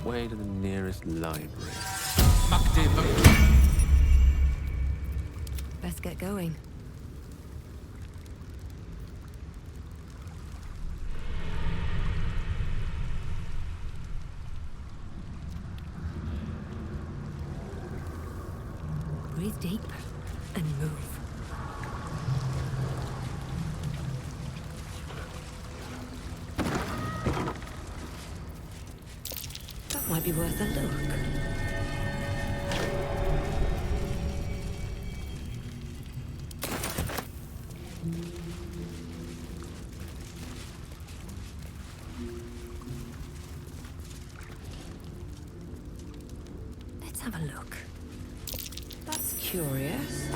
halfway to the nearest library. Best get going. Breathe deep and move. That might be worth a look. Let's have a look. That's curious.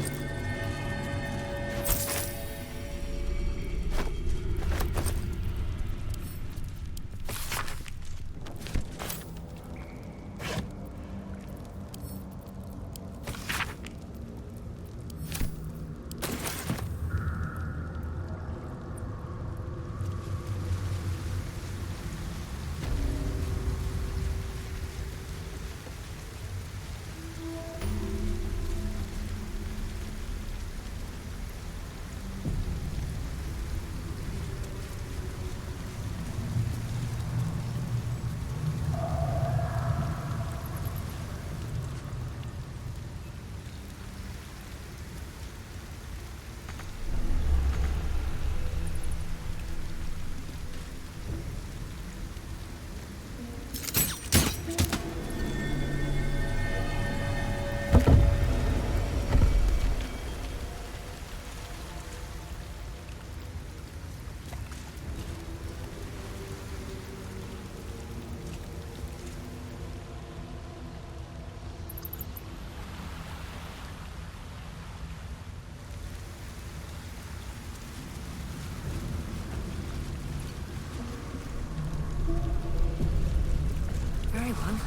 Very well.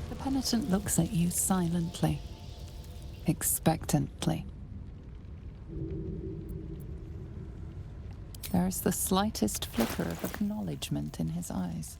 The penitent looks at you silently, expectantly. There is the slightest flicker of acknowledgement in his eyes.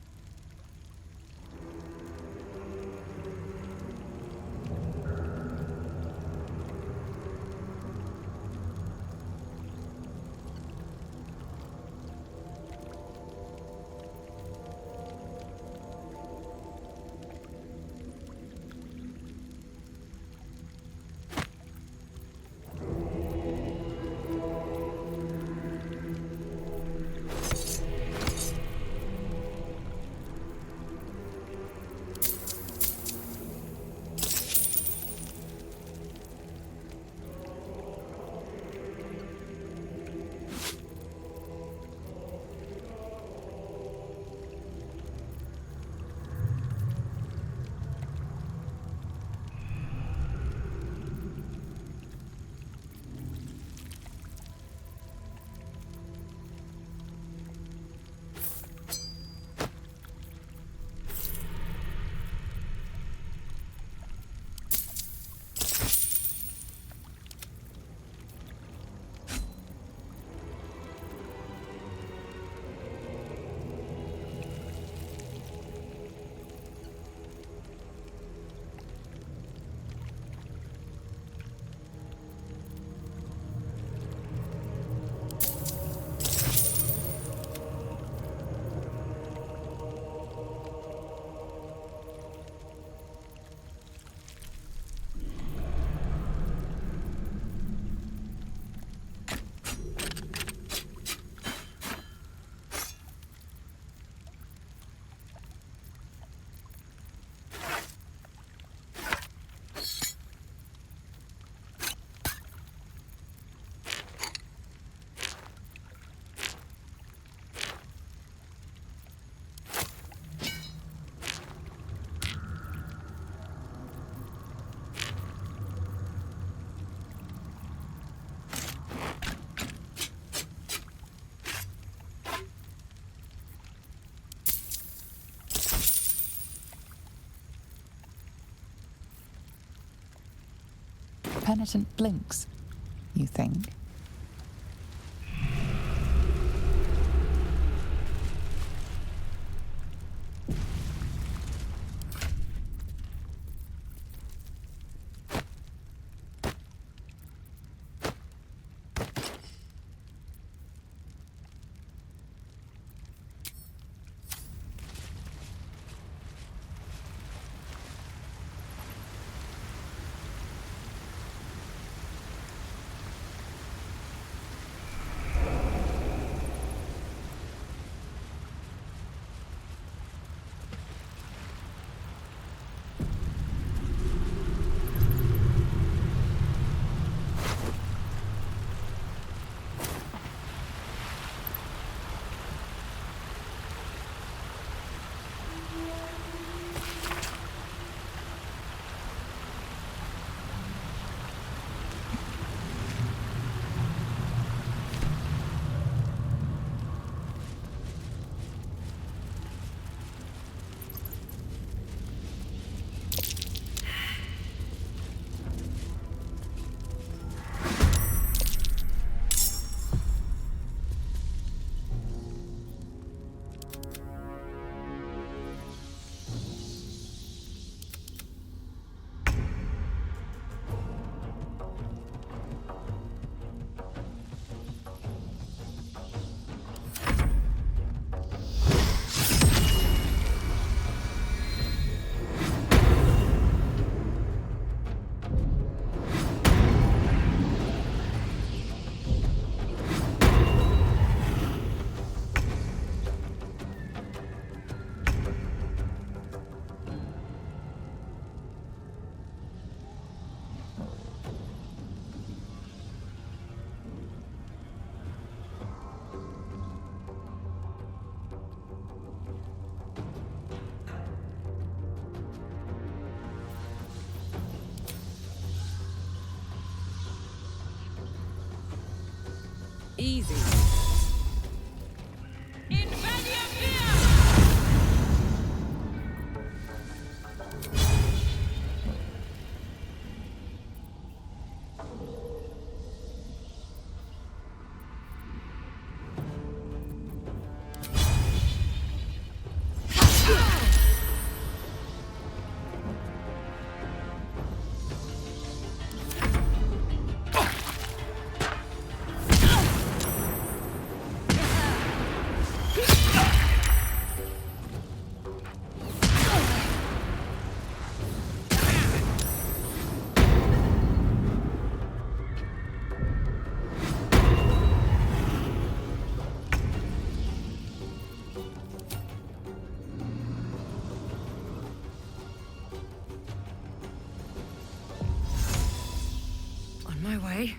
Penitent blinks, you think. Easy. My way.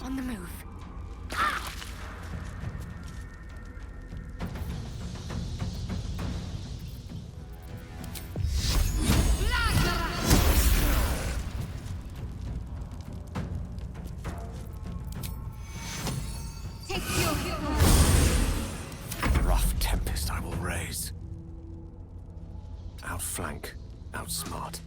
On the move. Rough tempest I will raise. Outflank, outsmart.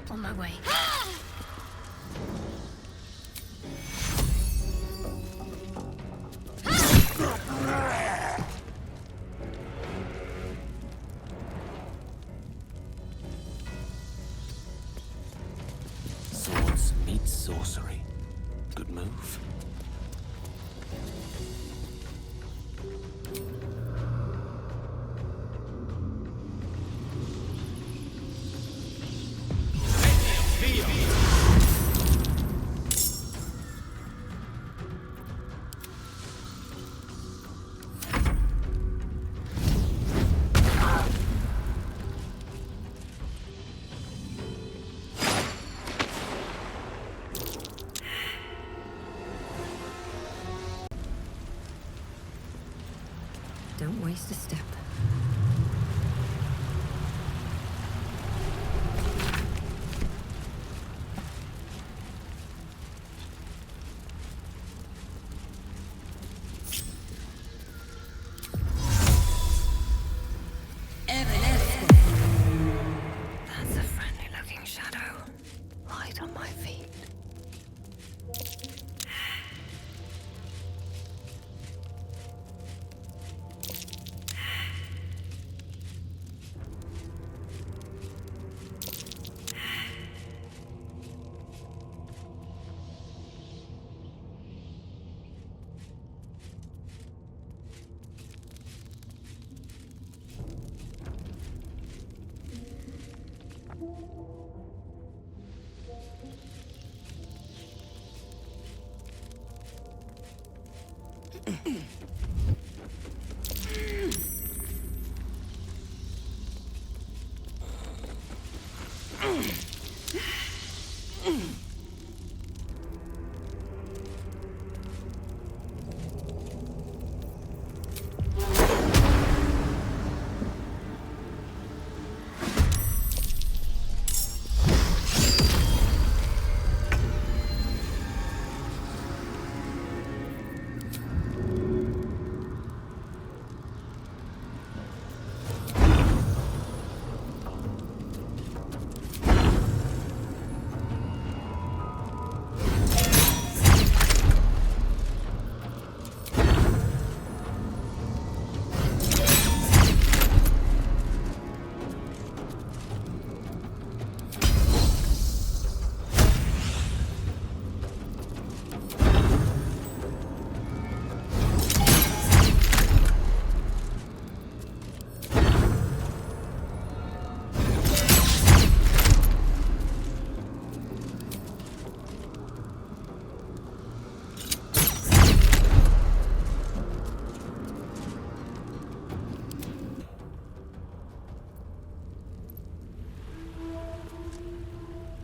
On my way. Swords meet sorcery. Good move.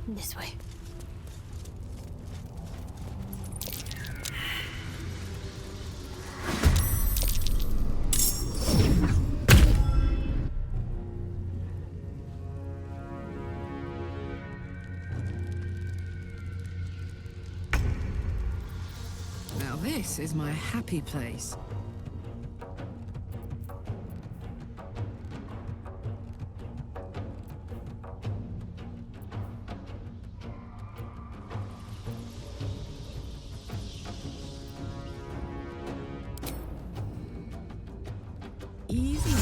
This way. Now this is my happy place. Easy.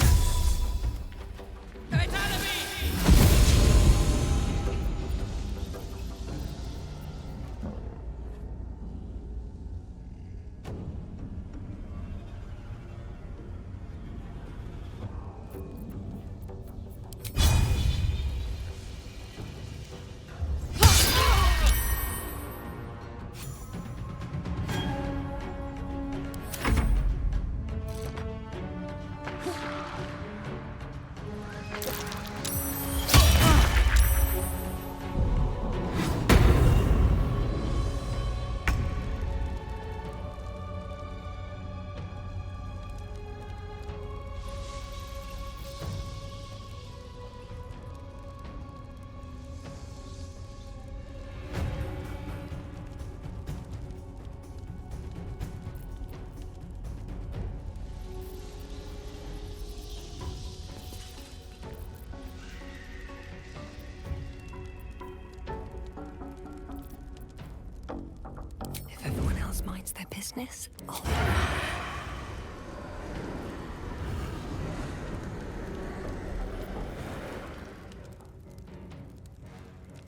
If everyone else minds their business, I'll...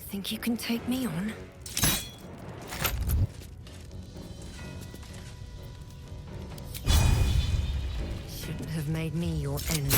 Think you can take me on? Shouldn't have made me your enemy.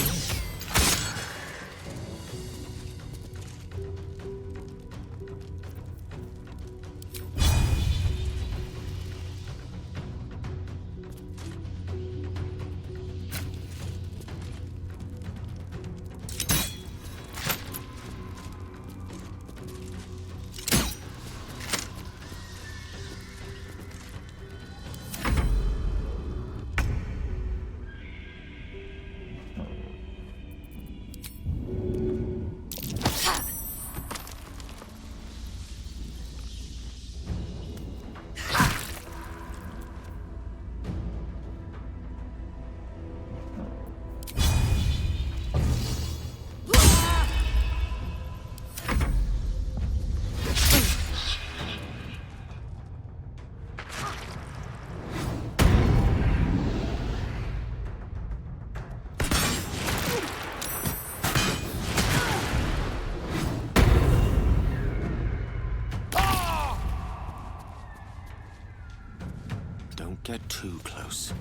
Don't get too close.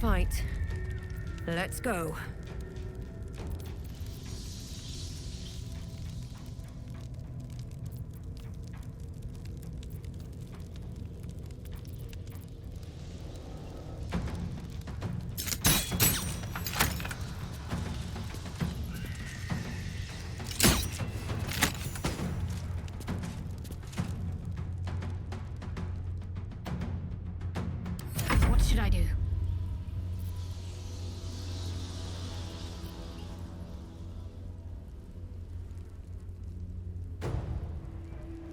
fight. Let's go. What should I do?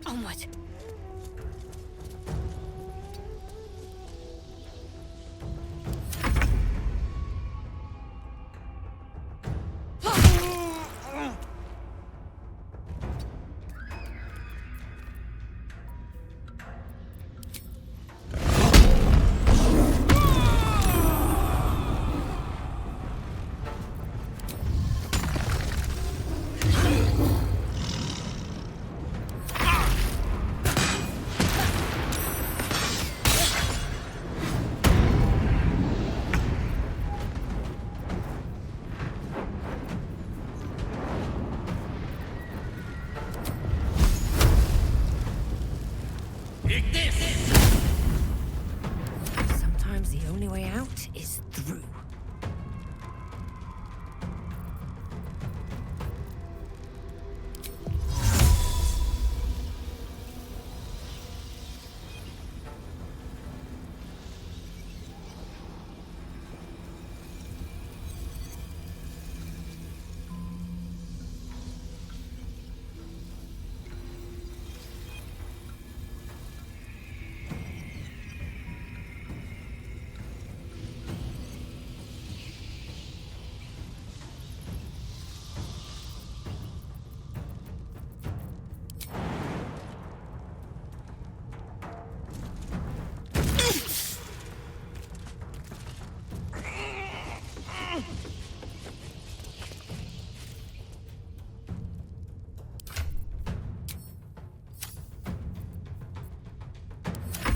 Onward. Sometimes the only way out is through.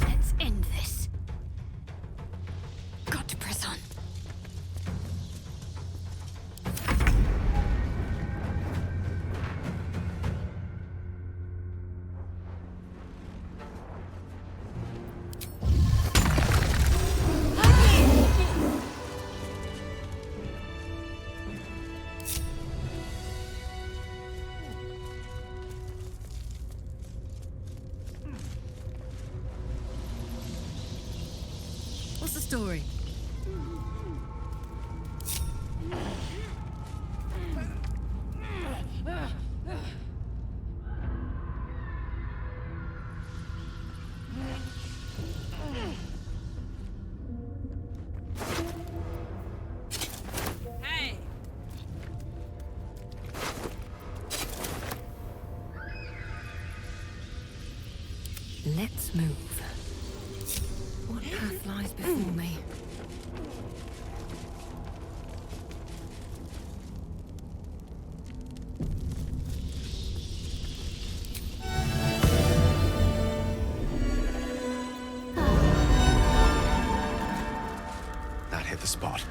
Let's end this. Got to press on. What's the story? Hey! Let's move. What path lies before me? That hit the spot.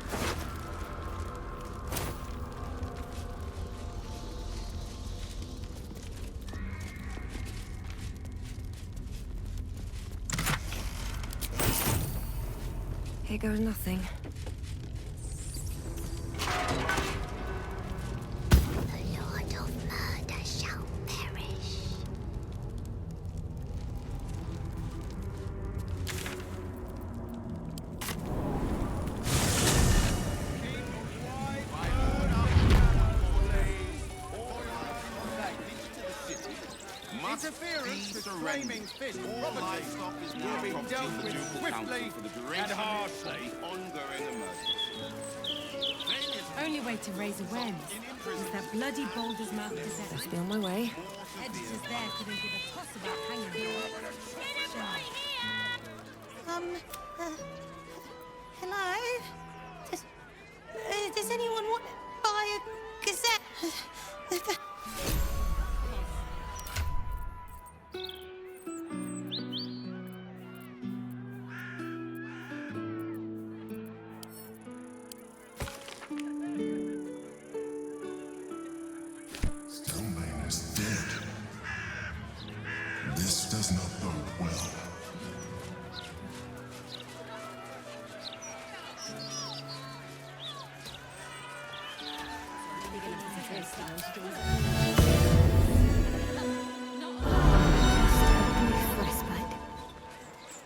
Here goes nothing. The Lord of Murder shall perish. Interference with flaming fist property will be dealt with swiftly and harshly. Only way to raise awareness is that bloody Baldur's mouth gazette. Let's be on my way. Editors there couldn't give a toss about hanging him. Hello? Does anyone want to buy a gazette?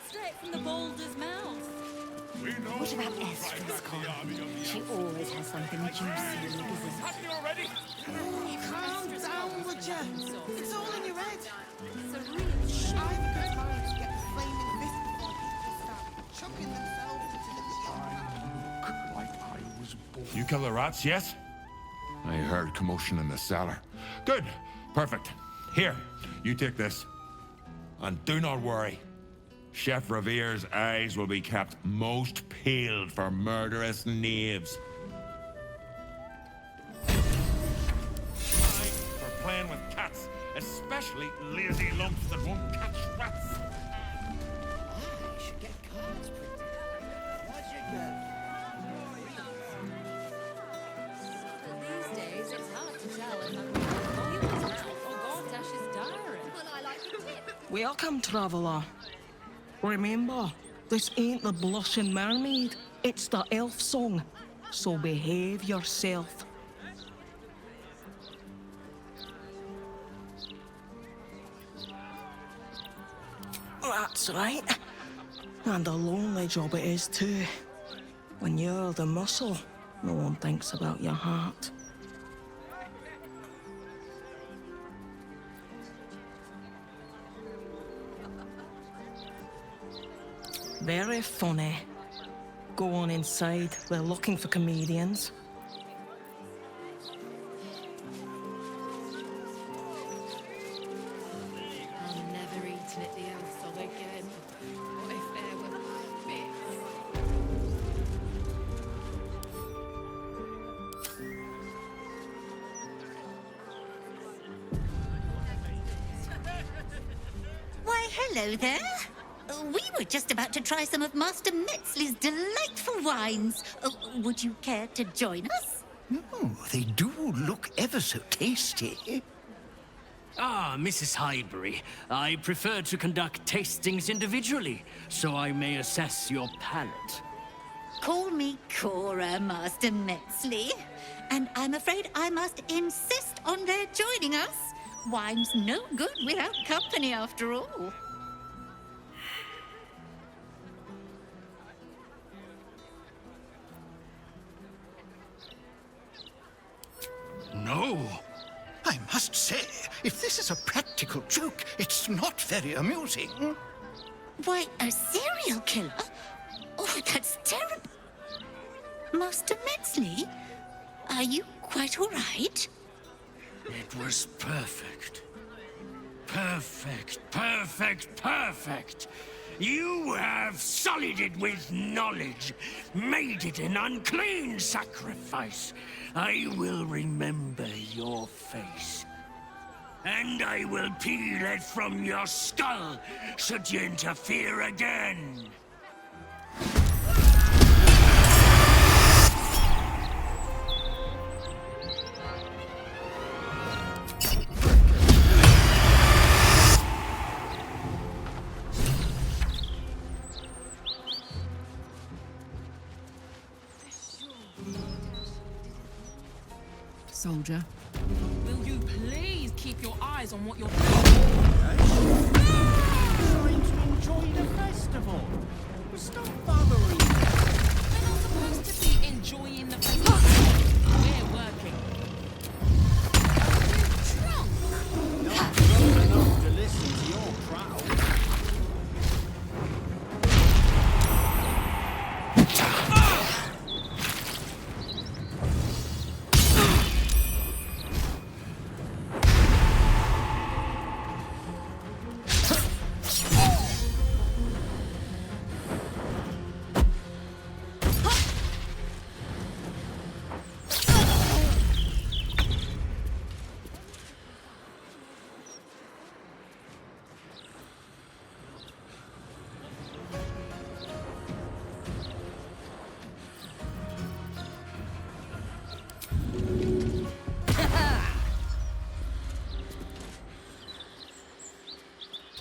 Straight from the Balder's mouth. What about Estra's con? She always has something juicy in the business. Calm down, would ya? It's all in your head. It's a real I think it's time to get the flaming fist before people start chucking themselves into the jar. Like I was born. You kill the rats, yes? I heard commotion in the cellar. Good. Perfect. Here, you take this. And do not worry. Chef Revere's eyes will be kept most peeled for murderous knaves. For playing with cats, especially lazy lumps that won't catch rats. I should get cards printed. What'd you get? These days, it's hard to tell if I'm reading Boyle's mouth or Gortash's diary. Well, I like the tip. Welcome, traveller. Remember, this ain't the Blushing Mermaid. It's the elf song. So behave yourself. That's right. And a lonely job it is too. When you're the muscle, no one thinks about your heart. Very funny. Go on inside. We're looking for comedians. I'm never eating at the Elf again. What if there were bits? Why, hello there. We were just about to try some of Master Metzley's delightful wines. Would you care to join us? Oh, they do look ever so tasty. Ah, Mrs. Highberry, I prefer to conduct tastings individually, so I may assess your palate. Call me Cora, Master Metzley. And I'm afraid I must insist on their joining us. Wine's no good without company, after all. No. I must say, if this is a practical joke, it's not very amusing. Why, a serial killer? Oh, that's terrible. Master Metzley, are you quite all right? It was perfect. Perfect, perfect, perfect. You have sullied it with knowledge, made it an unclean sacrifice. I will remember your face. And I will peel it from your skull, should you interfere again. Soldier, will you please keep your eyes on what you're doing? Trying to enjoy the festival. Stop bothering. We're not supposed to be enjoying the festival. We're working. Are you drunk? Not drunk enough to listen to your crowd.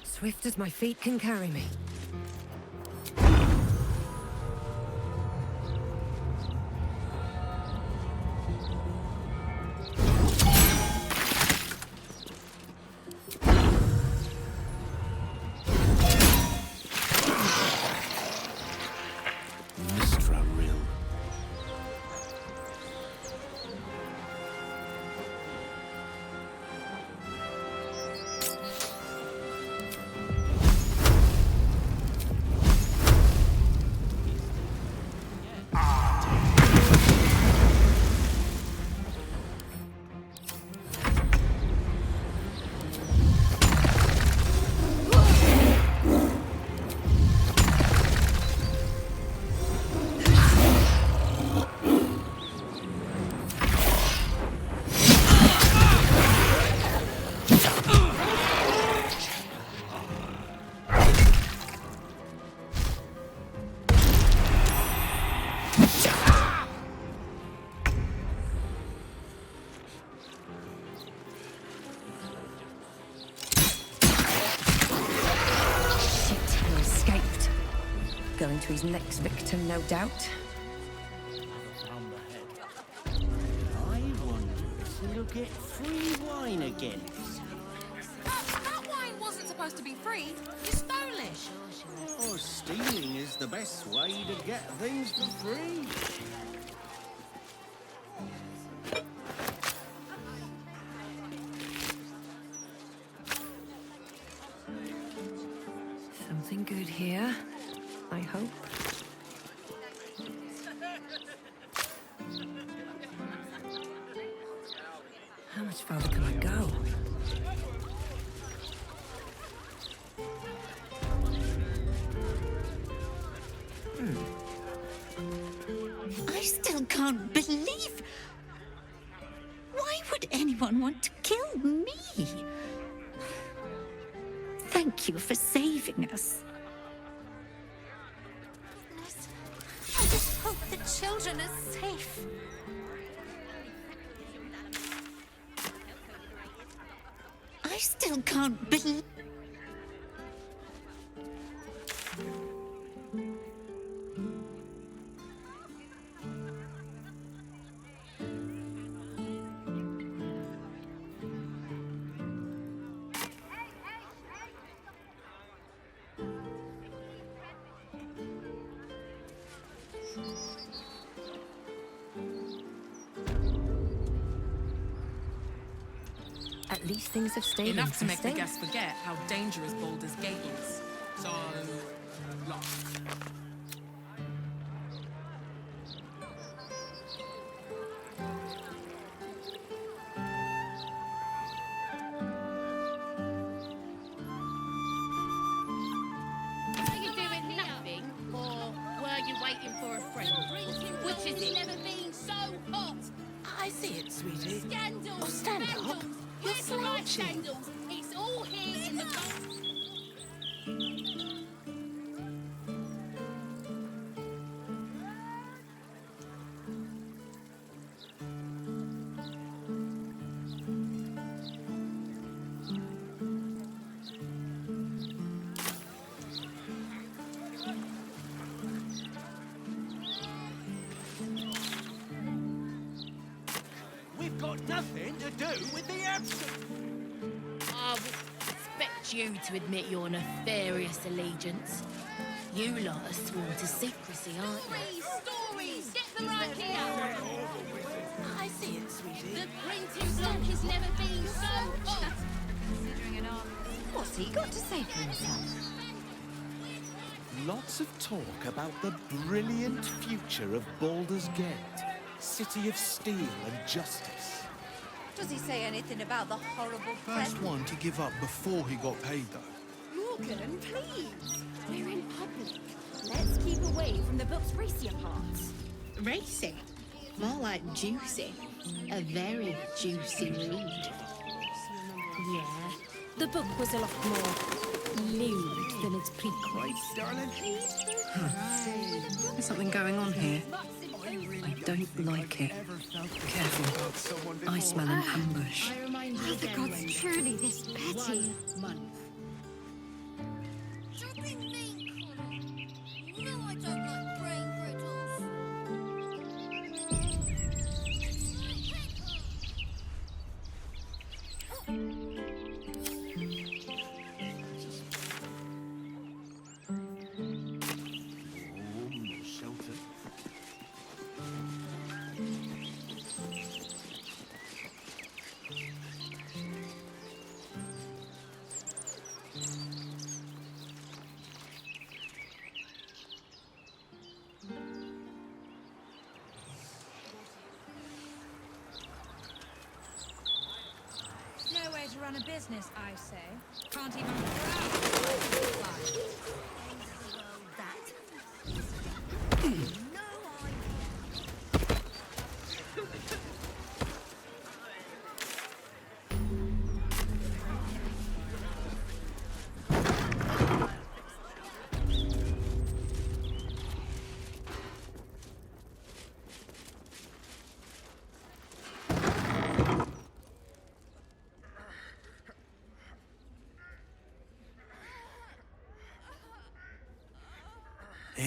Swift as my feet can carry me. down to his next victim, no doubt. I wonder if we'll get free wine again. That wine wasn't supposed to be free. You stole it. Oh, stealing is the best way to get things for free. Something good here, I hope. How much further can I go? I still can't believe... Why would anyone want to kill me? Thank you for saving us. I just hope the children are safe. I still can't believe... At least things have stayed Enough to make the interesting. guests forget how dangerous Baldur's Gate is. So, lock. Are you doing nothing, or were you waiting for a friend? Which is it? Never been so hot. I see it, sweetie. Scandals. Oh, stand up. Scandals. You're Where's the right slouching. scandals? It's all here in the box. We've got nothing to do with the absent. I would expect you to admit your nefarious allegiance. You lot are sworn to secrecy, aren't you? Stories! Get them right here! I see it, sweetie. The printing block has never been so hot! What's he got to say for himself? Lots of talk about the brilliant future of Baldur's Gate, city of steel and justice. Does he say anything about the horrible First one to give up before he got paid, though. Morgan, please. We're in public. Let's keep away from the book's racier parts. Racy? More like juicy. A very juicy read. Yeah, the book was a lot more lewd than its prequel. Right, darling? There's something going on here. I don't like it. Careful. I smell an ambush. I remind Are the gods truly this petty? 1 month. No, I don't like brain brittles. Shelter. No way to run a business, I say. Can't even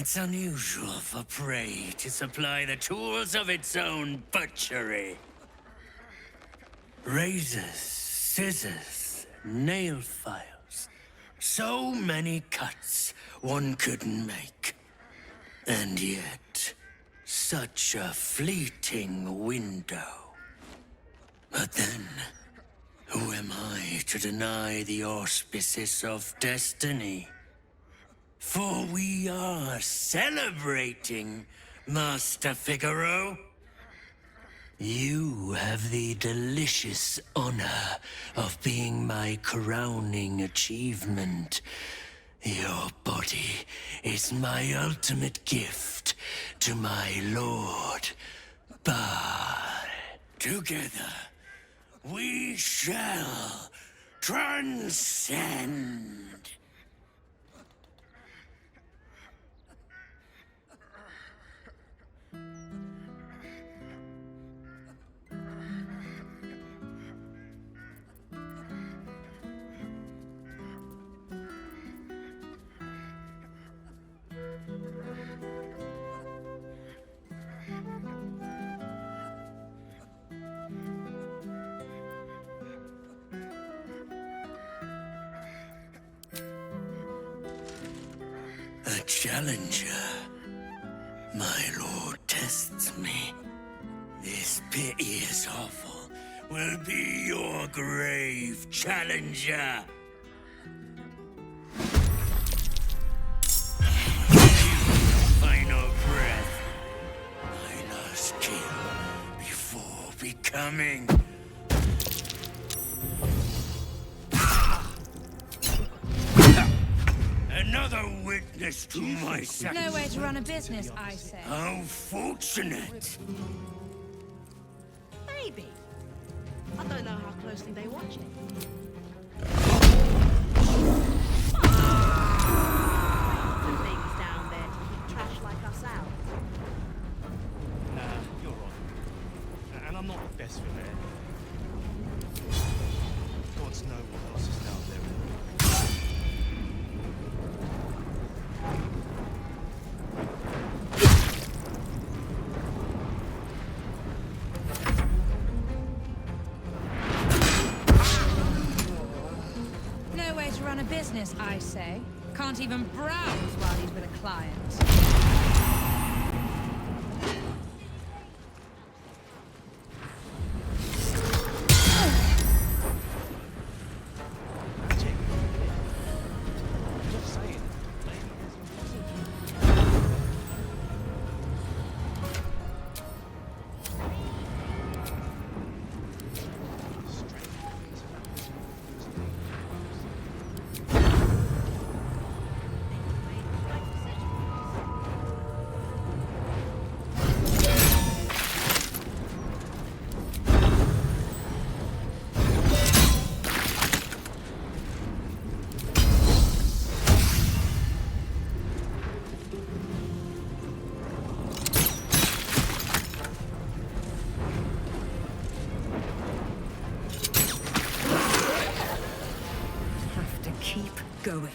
It's unusual for prey to supply the tools of its own butchery. Razors, scissors, nail files. So many cuts one couldn't make. And yet, such a fleeting window. But then, who am I to deny the auspices of destiny? For we are celebrating, Master Figaro. You have the delicious honor of being my crowning achievement. Your body is my ultimate gift to my lord, Bard. Together, we shall transcend. A challenger. My lord tests me. This piteous hovel will be your grave, challenger. Final breath. My last kill before becoming. Another witness to my sacrifice. No way to run a business, I say. How fortunate. Maybe. I don't know how closely they watch it. Some things down there to keep trash like us out. Nah, you're on. And I'm not the best for that. Gods know what else is down there. No way to run a business, I say. Can't even browse while he's with a client. Going.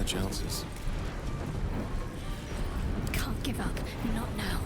Chances. Can't give up. Not now.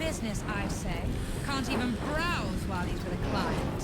business, I say. Can't even browse while he's with a client.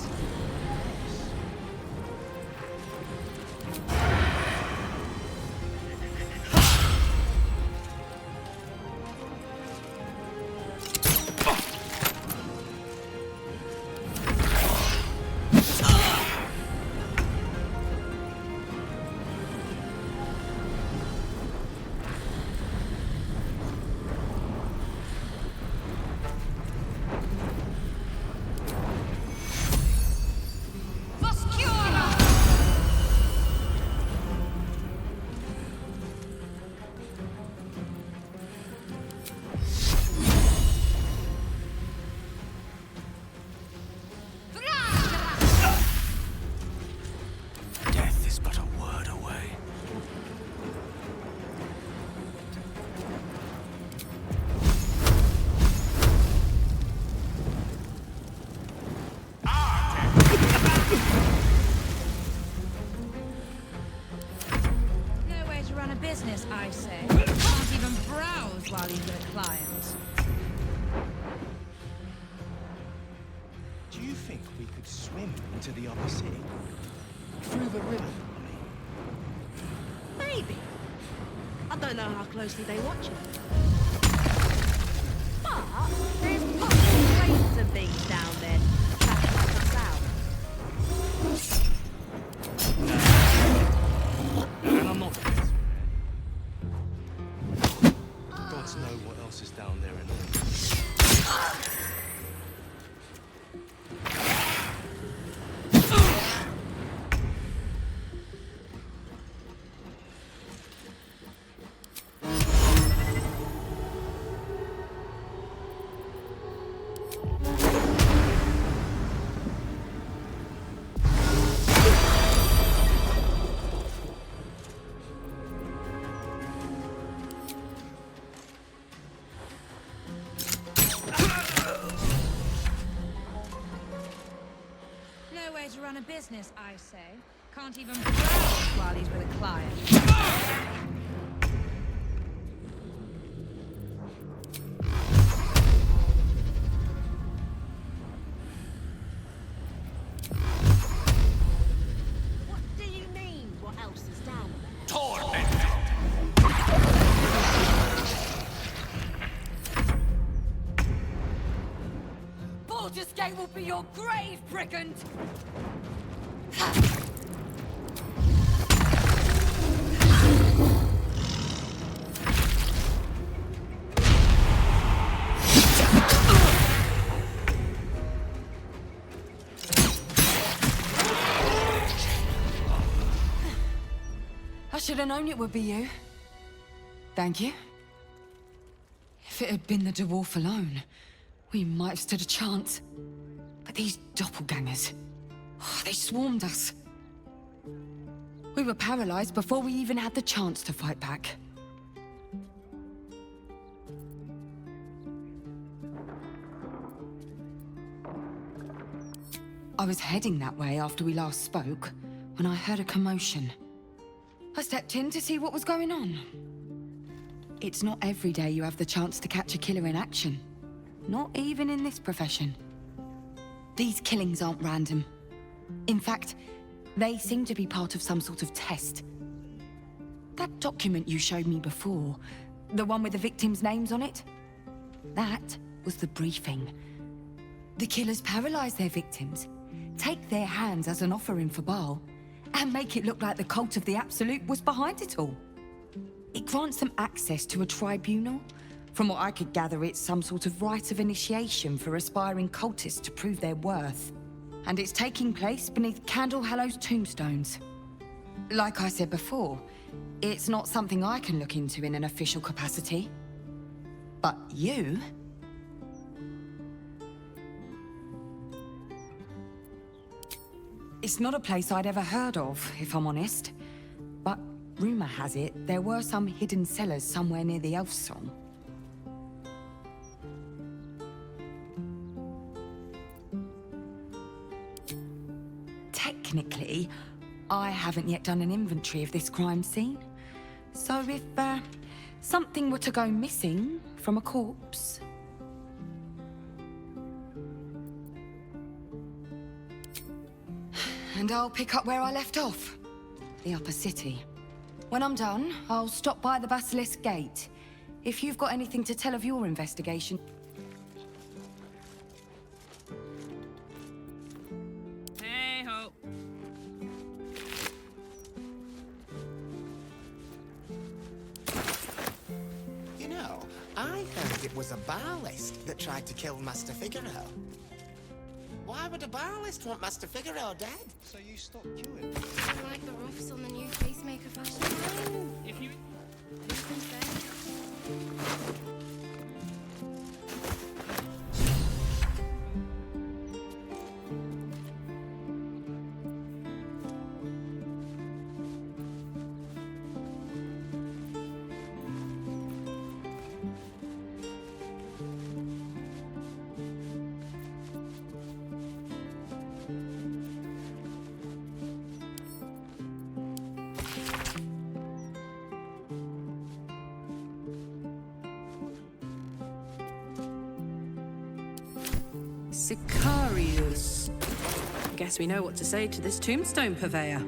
I say. Can't even browse while he's with a client. Do you think we could swim into the upper city? Through the river, Maybe. I don't know how closely they watch it. But there's possible trains and things down there tracking us out. And I'm not gods know what else is down there in To run a business, I say. Can't even browse while he's with a client. What do you mean, what else is down there? Torment! Baldur's Gate will be your grave, brigand! I should have known it would be you. Thank you. If it had been the dwarf alone, we might have stood a chance. But these doppelgangers, they swarmed us. We were paralyzed before we even had the chance to fight back. I was heading that way after we last spoke, when I heard a commotion. I stepped in to see what was going on. It's not every day you have the chance to catch a killer in action. Not even in this profession. These killings aren't random. In fact, they seem to be part of some sort of test. That document you showed me before, the one with the victims' names on it, that was the briefing. The killers paralyze their victims, take their hands as an offering for Baal, and make it look like the cult of the Absolute was behind it all. It grants them access to a tribunal. From what I could gather, it's some sort of rite of initiation for aspiring cultists to prove their worth. And it's taking place beneath Candlehallow's tombstones. Like I said before, it's not something I can look into in an official capacity. But you... It's not a place I'd ever heard of, if I'm honest. But rumor has it, there were some hidden cellars somewhere near the Elf Song. Technically, I haven't yet done an inventory of this crime scene. So if, something were to go missing from a corpse, and I'll pick up where I left off. The upper city. When I'm done, I'll stop by the Basilisk Gate. If you've got anything to tell of your investigation... Hey-ho. You know, I heard it was a Barlist that tried to kill Master Figaro. Why would a Barlist want Master Figaro dead? So you stopped queuing. I like the ruffs on the new facemaker fashion line. If you... Who can say? Sicarius. Guess we know what to say to this tombstone purveyor.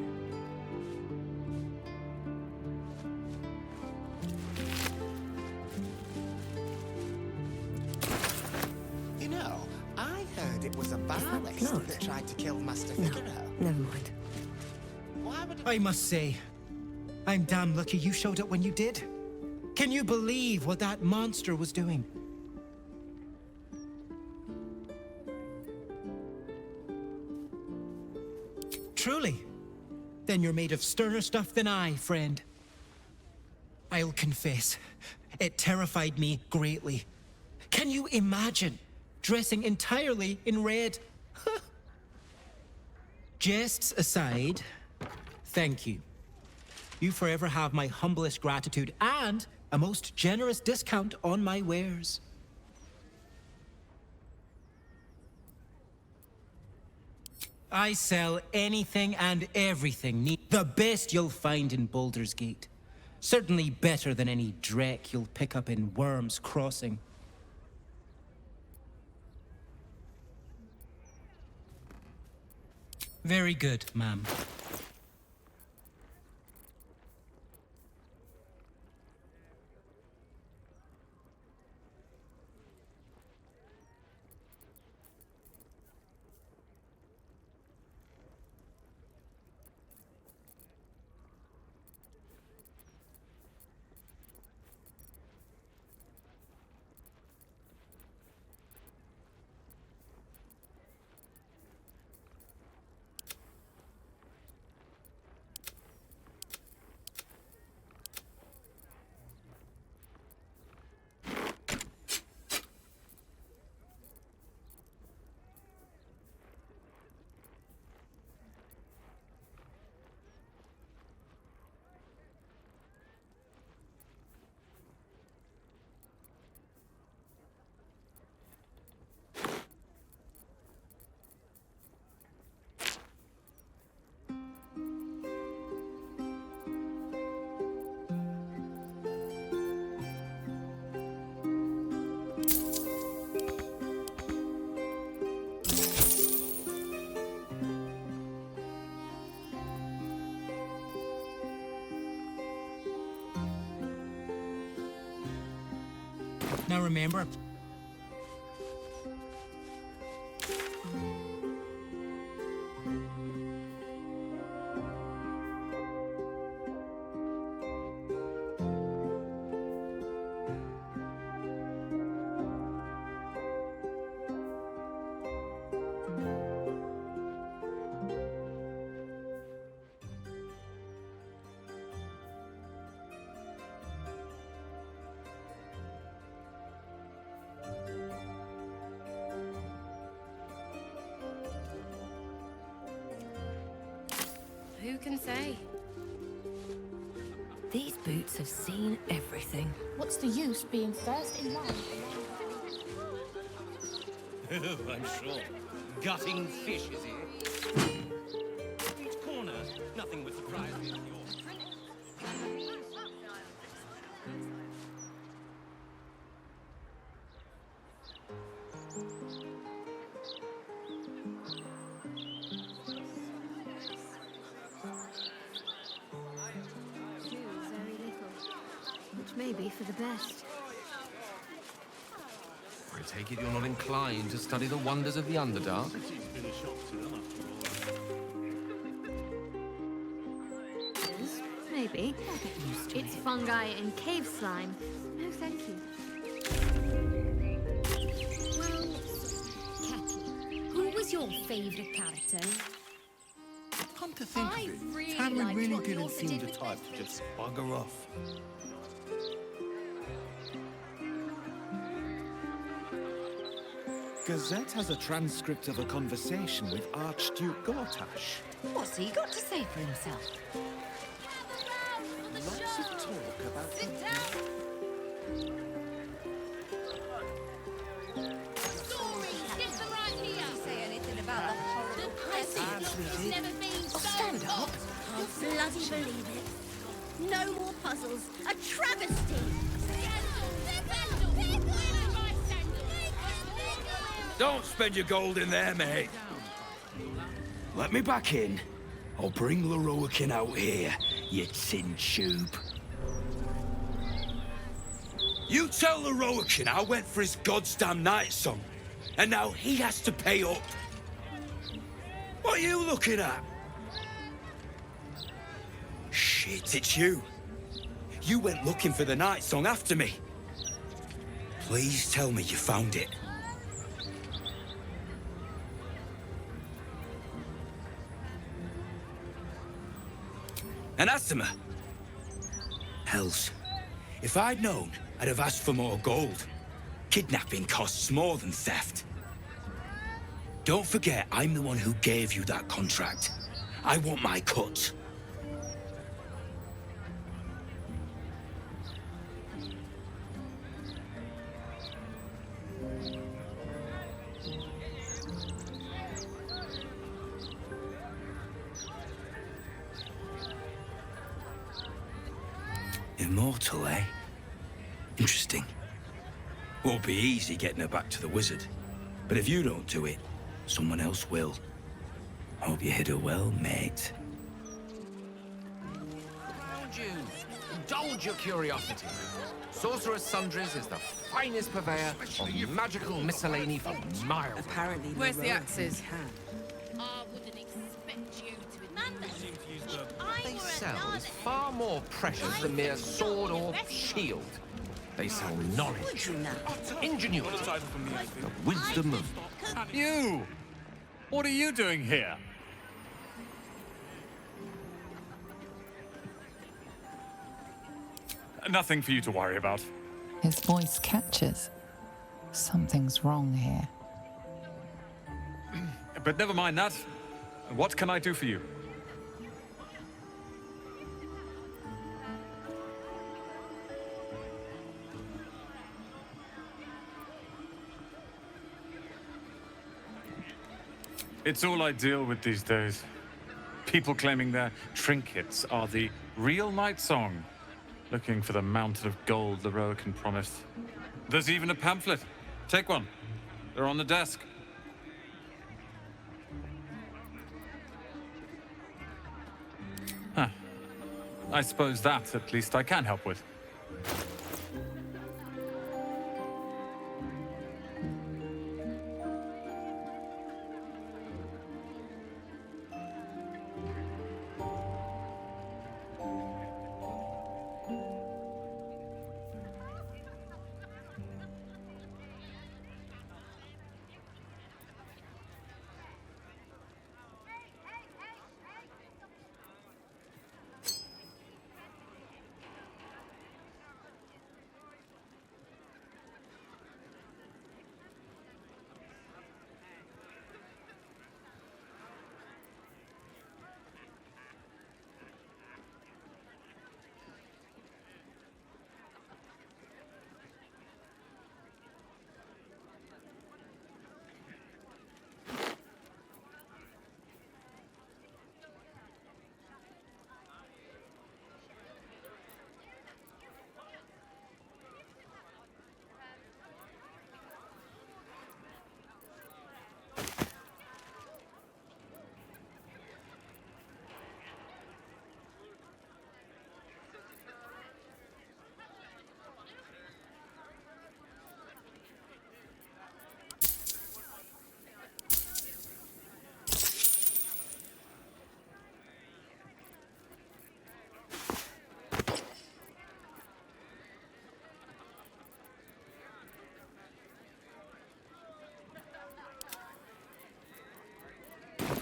You know, I heard it was a Barlist that tried to kill Master Figaro. Never mind. Why would I must say, I'm damn lucky you showed up when you did. Can you believe what that monster was doing? Truly? Then you're made of sterner stuff than I, friend. I'll confess, it terrified me greatly. Can you imagine dressing entirely in red? Jests aside, thank you. You forever have my humblest gratitude and a most generous discount on my wares. I sell anything and everything. The best you'll find in Baldur's Gate. Certainly better than any dreck you'll pick up in Worm's Crossing. Very good, ma'am. Now remember, Who can say? These boots have seen everything. What's the use being first in line? Oh, I'm sure. Gutting fish, is he? Each corner, nothing would surprise me. Maybe for the best. I take it you're not inclined to study the wonders of the Underdark? Maybe. It's fungi and cave slime. No, thank you. Well, Catty, who was your favourite character? Come to think of it, Tammy really didn't seem the type to just bugger off. Gazette has a transcript of a conversation with Archduke Gortash. What's he got to say for himself? Lots of talk about... Sit down! Stories, get them right here! Say anything about the horrible It's never been so stand up. Can't bloody believe it. No more puzzles. A travesty! Don't spend your gold in there, mate. Let me back in. I'll bring Loroakin out here, you tin tube. You tell Loroakin I went for his goddamn night song, and now he has to pay up. What are you looking at? Shit, it's you. You went looking for the night song after me. Please tell me you found it. Anathema. Hells. If I'd known, I'd have asked for more gold. Kidnapping costs more than theft. Don't forget, I'm the one who gave you that contract. I want my cut. Immortal, eh? Interesting. Won't be easy getting her back to the wizard. But if you don't do it, someone else will. Hope you hit her well, mate. Indulge your curiosity. Sorcerous Sundries is the finest purveyor of magical miscellany for miles. Apparently, Where's the axes? I wouldn't expect you to admit that. They sell is far more precious than mere sword or shield. They sell knowledge, ingenuity, the wisdom of... You! What are you doing here? Nothing for you to worry about. His voice catches. Something's wrong here. But never mind that. What can I do for you? It's all I deal with these days. People claiming their trinkets are the real night song, looking for the mountain of gold the Loroakin promised. There's even a pamphlet. Take one. They're on the desk. Huh. I suppose that, at least, I can help with.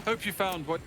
Hope you found what...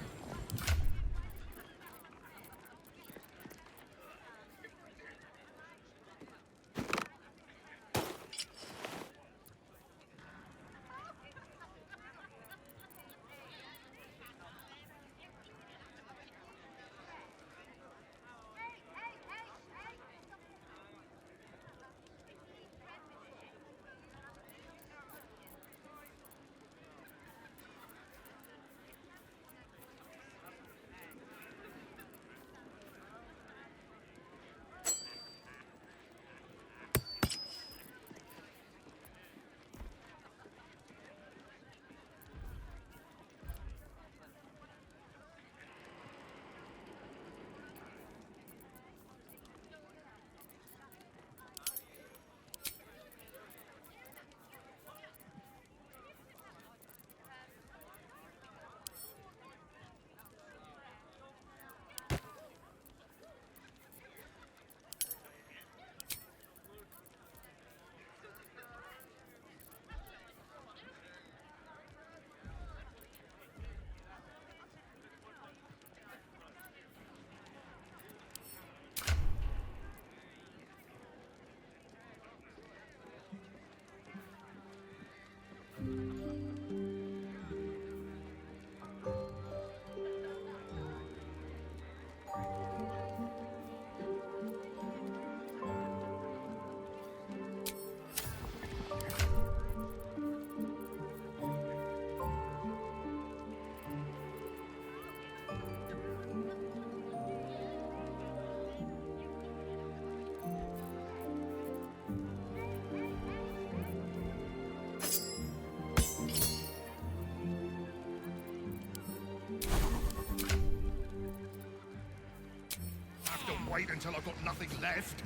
Wait until I've got nothing left.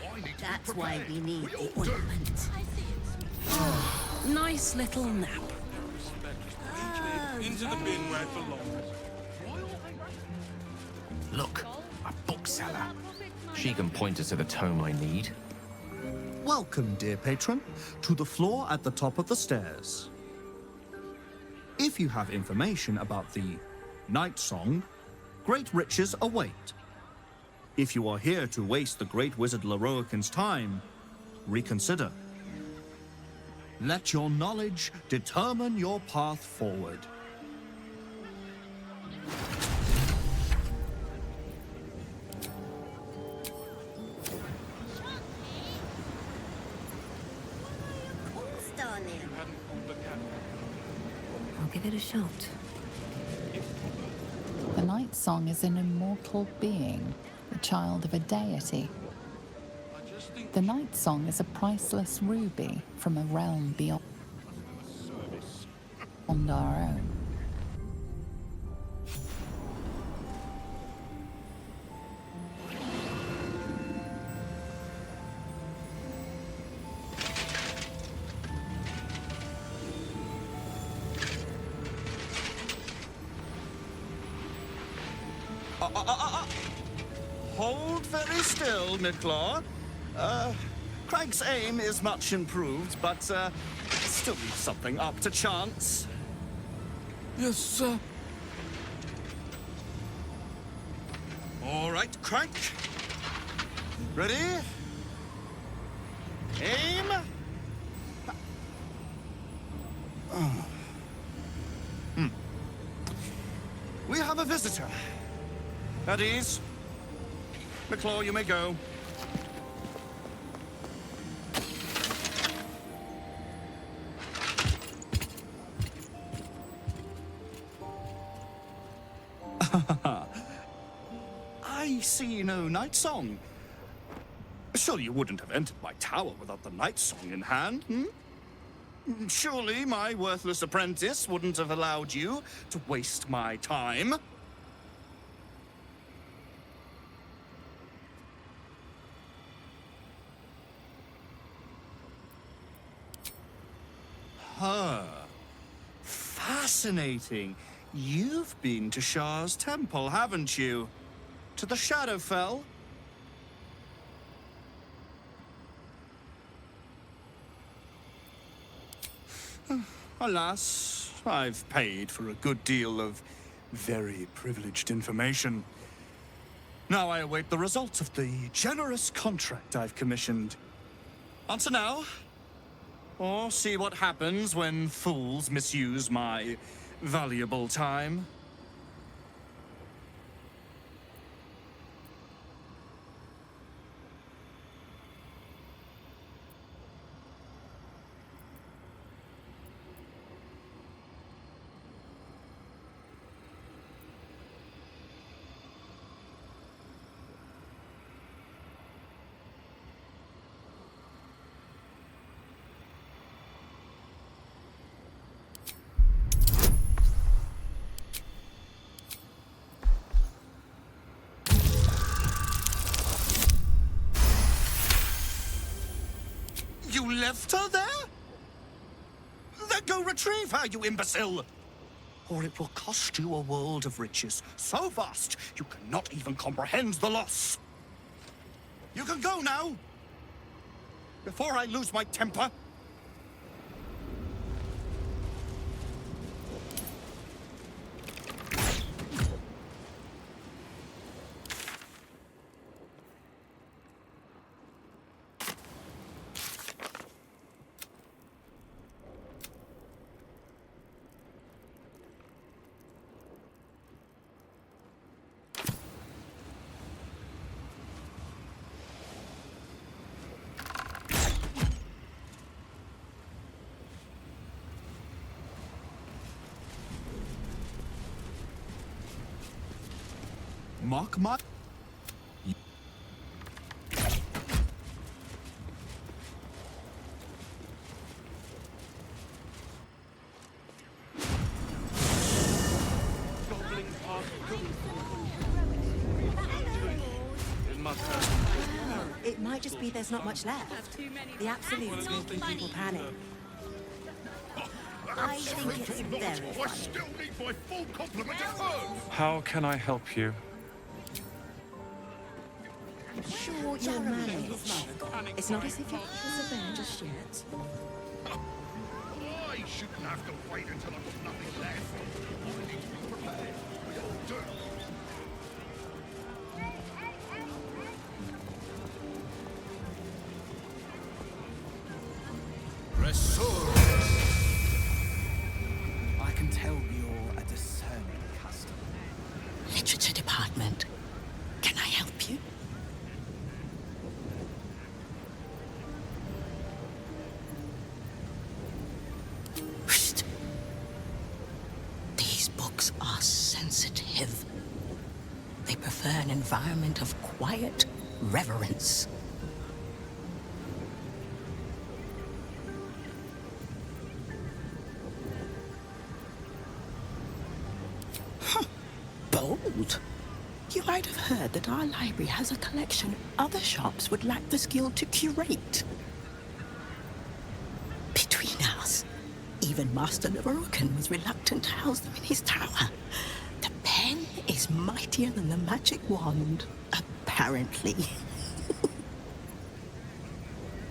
I need to That's be why prepared. we need We the all do. ointment. Nice little nap. Into the bin where it belongs. Look, a bookseller. She can point us to the tome I need. Welcome, dear patron, to the floor at the top of the stairs. If you have information about the Night Song, great riches await. If you are here to waste the great wizard Lorroakan's time, reconsider. Let your knowledge determine your path forward. I'll give it a shot. The Night Song is an immortal being, the child of a deity. The Night Song is a priceless ruby from a realm beyond our own. Hold very still, Midclaw. Craig's aim is much improved, but still leaves something up to chance. Yes, sir. All right, Craig. Ready? Aim. We have a visitor. At ease. McClaw, you may go. I see no Night Song. Surely you wouldn't have entered my tower without the Night Song in hand, hmm? Surely my worthless apprentice wouldn't have allowed you to waste my time. Huh. Fascinating. You've been to Shah's temple, haven't you? To the Shadowfell? Alas, I've paid for a good deal of Very privileged information. Now I await the results of the generous contract I've commissioned. Answer now, or see what happens when fools misuse my valuable time. You left her there? Then go retrieve her, you imbecile! Or it will cost you a world of riches, so vast you cannot even comprehend the loss. You can go now! Before I lose my temper. Mark my... It might just be there's not much left. The absolute's making people panic. I think it's very I still need my full complement of herbs! How can I help you? I'm sure you'll manage. It's not as if your pupils are bare just yet. I shouldn't have to wait until I've got nothing left. I need to be prepared. We all do. I can tell you're a discerning customer. Literature department. Can I help you? Psst. These books are sensitive. They prefer an environment of quiet reverence. Bold. You might have heard that our library has a collection other shops would lack the skill to curate. Between us, even Master Leveroken was reluctant to house them in his tower. The pen is mightier than the magic wand, apparently.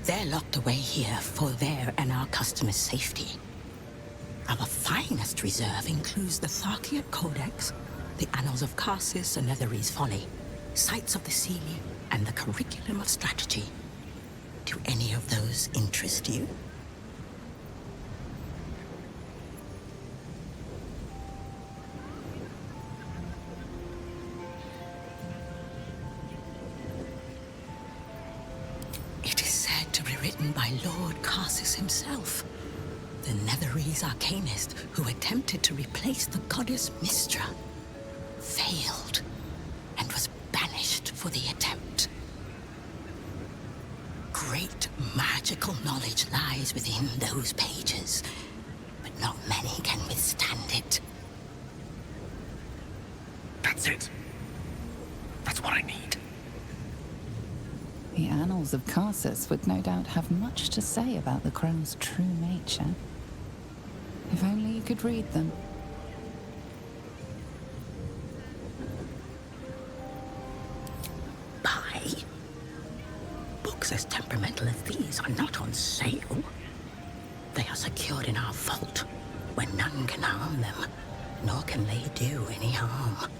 They're locked away here for their and our customers' safety. Our finest reserve includes the Tharchiate Codex, the Annals of Karsus and Netherese Folly, Sights of the Sea, and the Curriculum of Strategy. Do any of those interest you? It is said to be written by Lord Karsus himself, the Netherese arcanist who attempted to replace the goddess Mystra. Failed, and was banished for the attempt. Great magical knowledge lies within those pages, but not many can withstand it. That's it. That's what I need. The Annals of Karsus would no doubt have much to say about the crone's true nature. If only you could read them. Books as temperamental as these are not on sale. They are secured in our vault, where none can harm them. nor can they do any harm.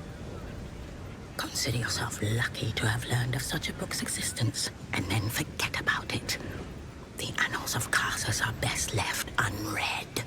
Consider yourself lucky to have learned of such a book's existence, and then forget about it. The Annals of Karsus are best left unread.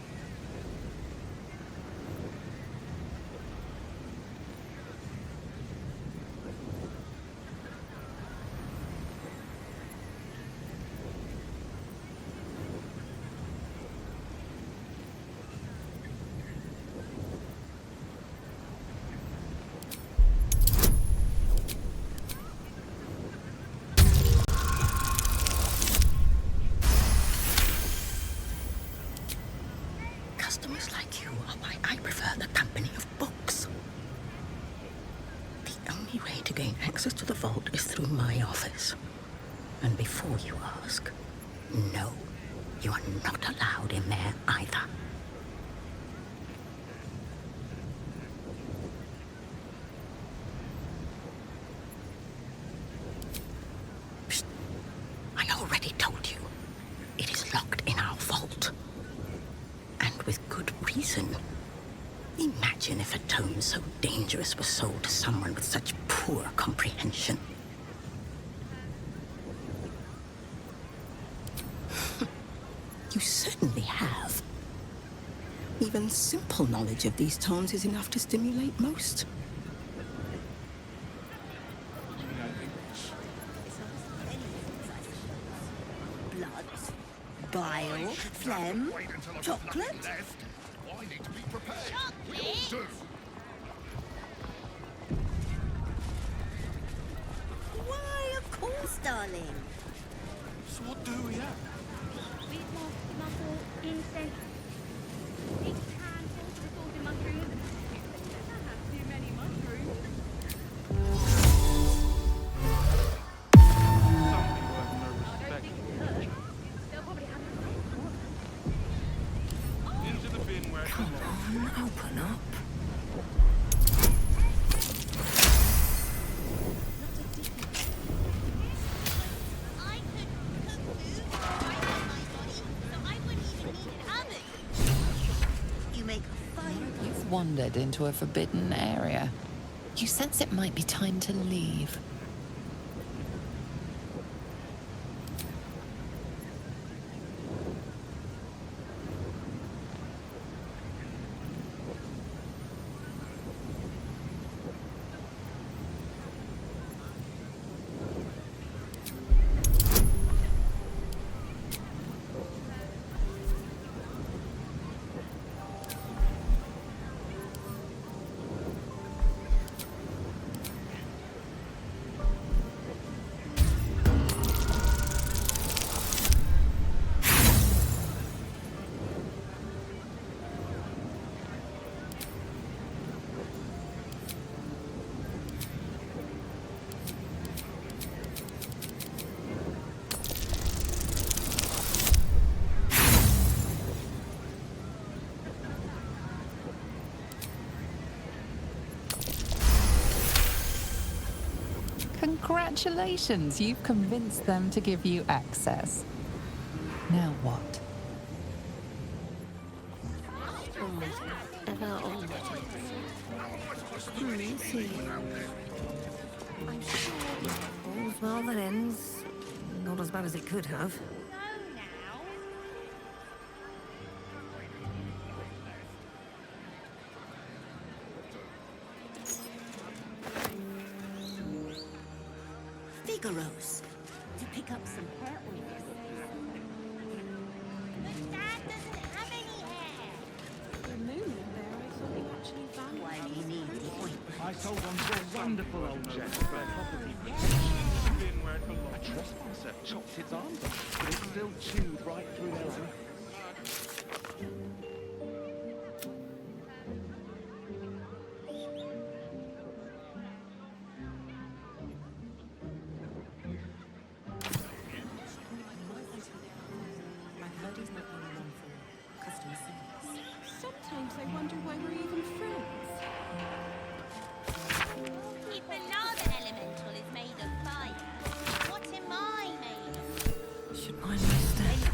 Customers like you are why I prefer the company of books. The only way to gain access to the vault is through my office. And before you ask, no, you are not allowed in there either. Psst. I already told you. It is locked in our vault. And with good reason. Imagine if a tome so dangerous was sold to someone with such poor comprehension. You certainly have. Even simple knowledge of these tomes is enough to stimulate most. Blood, bile, phlegm, chocolate. I need to be prepared. We all do. Why, of course, darling. So what do we have? Sweet moss, mussel, insect. Big handful for the salted mushrooms. I have too many mushrooms. They'll probably have Into the bin where Come on, open up. You've wandered into a forbidden area. You sense it might be time to leave. Congratulations, you've convinced them to give you access. Now what? Let's see. I'm sure all's well that ends. Not as bad as it could have. Figaro's. To pick up some hair oils. Dad doesn't have any hair. The moon there, I thought you actually found. Why do you need the ointment? I sold one to a wonderful old gent for a property. A trespasser chopped its arms off, but it still chewed right through their roof. Sometimes I wonder why we're even friends. If another elemental is made of fire, what am I made of? Should mind my step.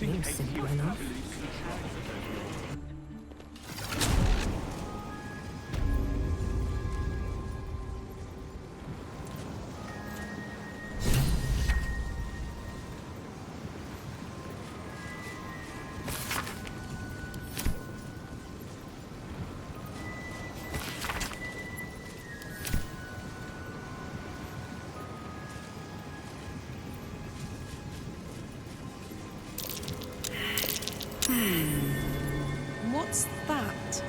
think simple enough. What's that?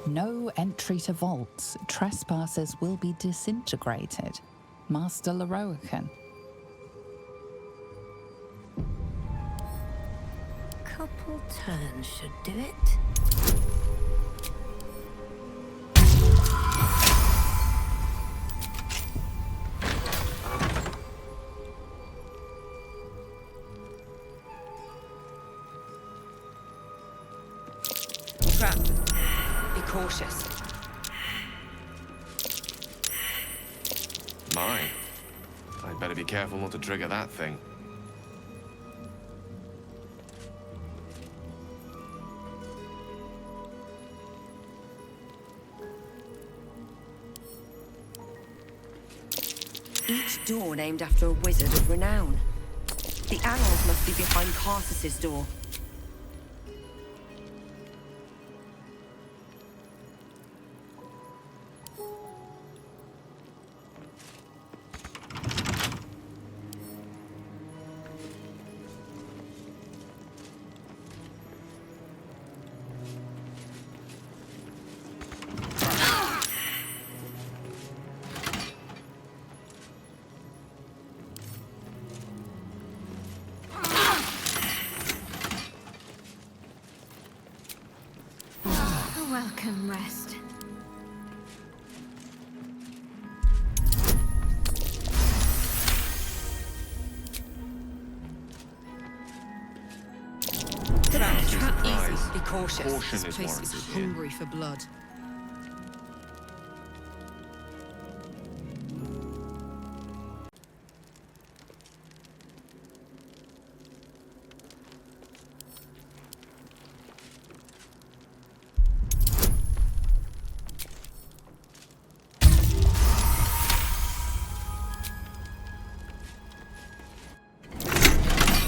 No entry to vaults. Trespassers will be disintegrated. Master Leroican. Couple turns should do it. Trap. Be cautious. My. I'd better be careful not to trigger that thing. Each door named after a wizard of renown. The Annals must be behind Karsus's door. Welcome, rest. Trap easy. Be cautious. Caution This is place warranted. is hungry for blood.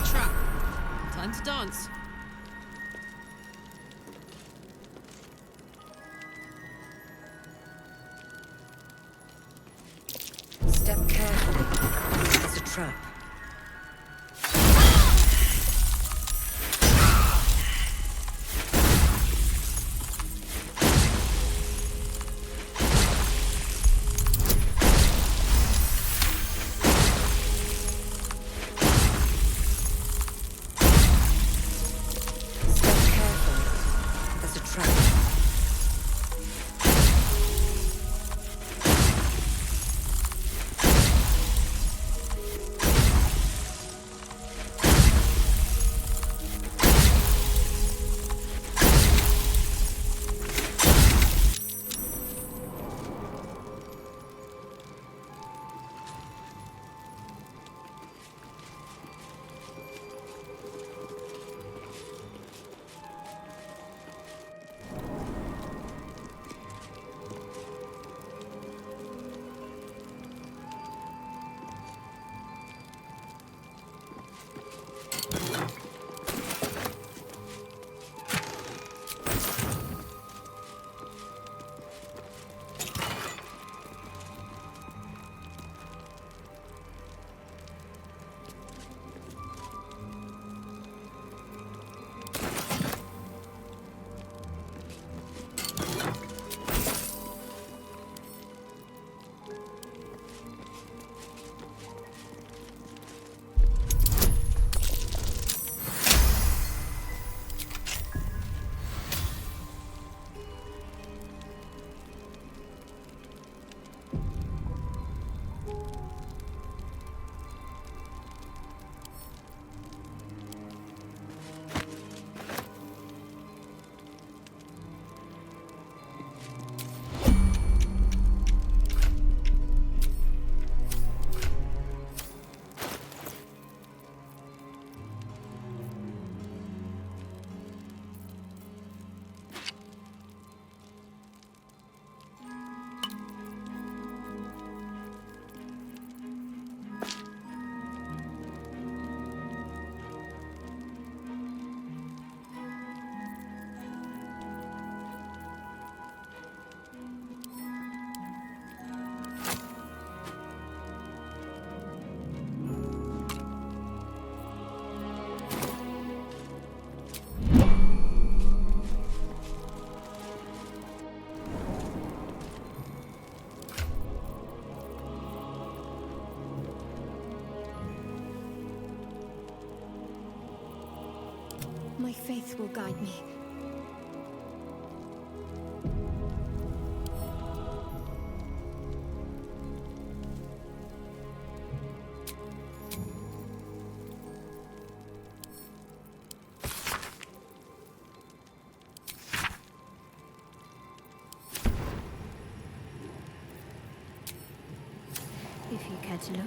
Trap. Time to dance. Step carefully. It's a trap. Step carefully. There's a trap. My faith will guide me. If you care to look.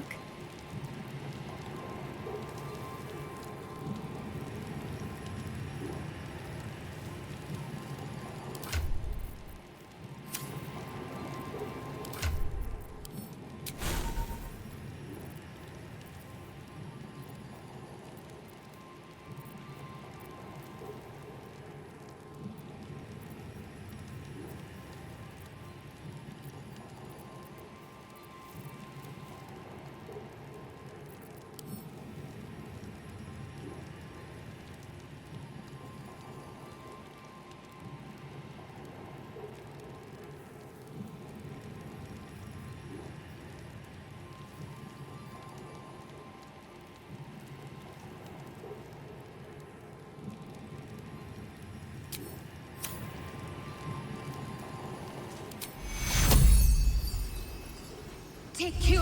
Take you.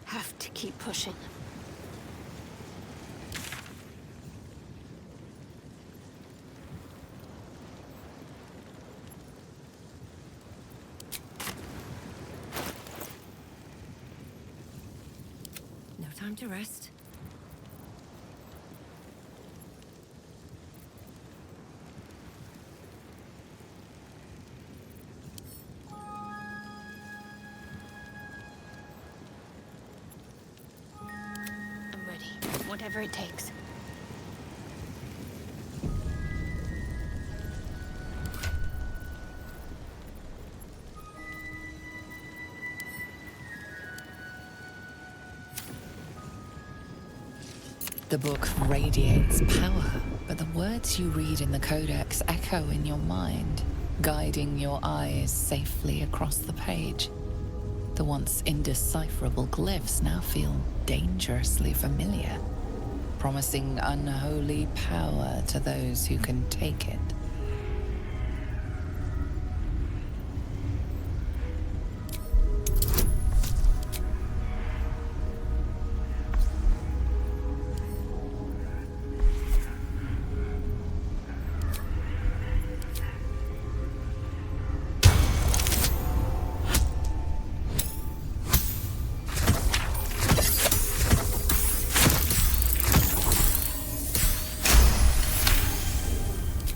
Have to keep pushing. No time to rest. Whatever it takes. The book radiates power, but the words you read in the Codex echo in your mind, guiding your eyes safely across the page. The once indecipherable glyphs now feel dangerously familiar, promising unholy power to those who can take it.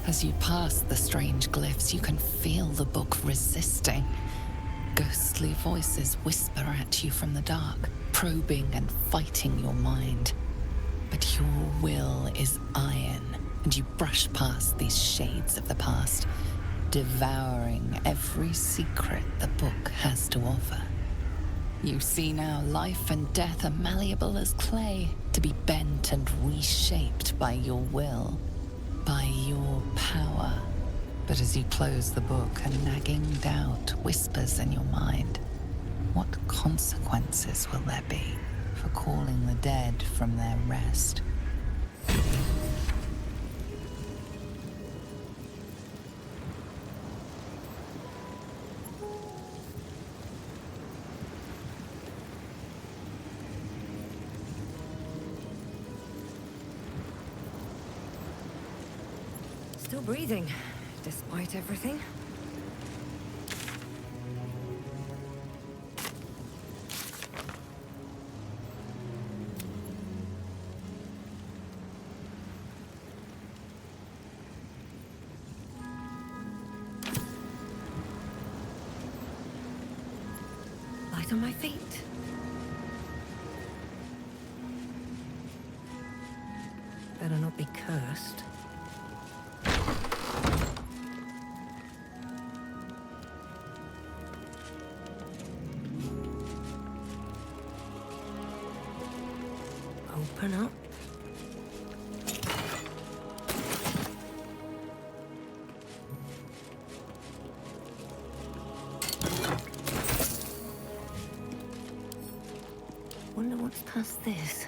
As you pass the strange glyphs, you can feel the book resisting. Ghostly voices whisper at you from the dark, probing and fighting your mind. But your will is iron, and you brush past these shades of the past, devouring every secret the book has to offer. You see now life and death are malleable as clay, to be bent and reshaped by your will. By your power. But as you close the book, a nagging doubt whispers in your mind. What consequences will there be for calling the dead from their rest? Still breathing, despite everything. Light on my feet. better not be cursed. Open up. Wonder what's past this.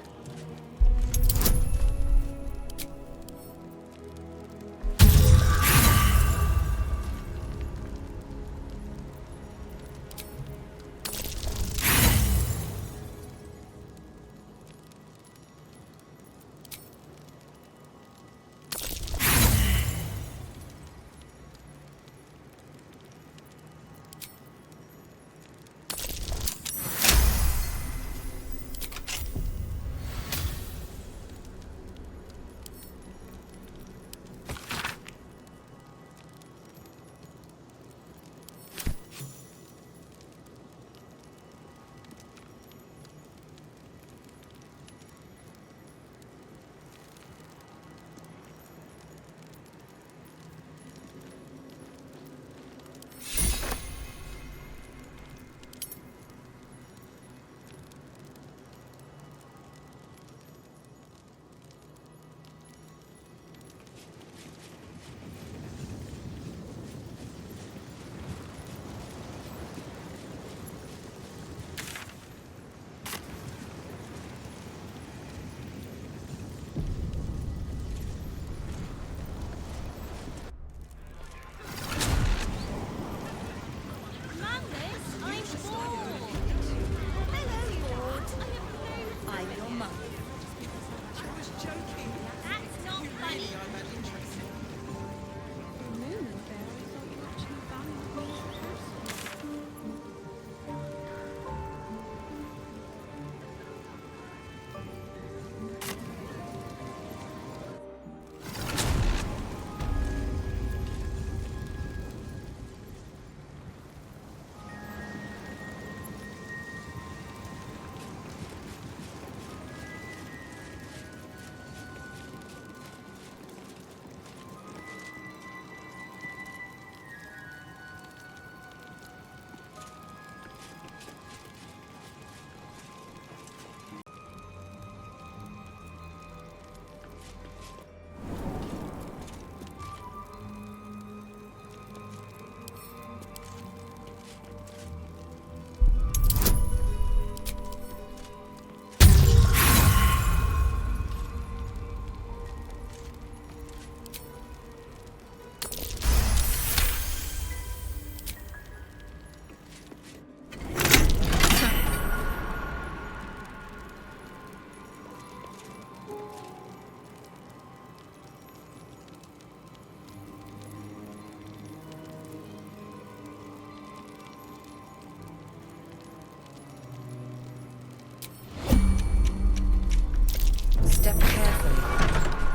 Step carefully.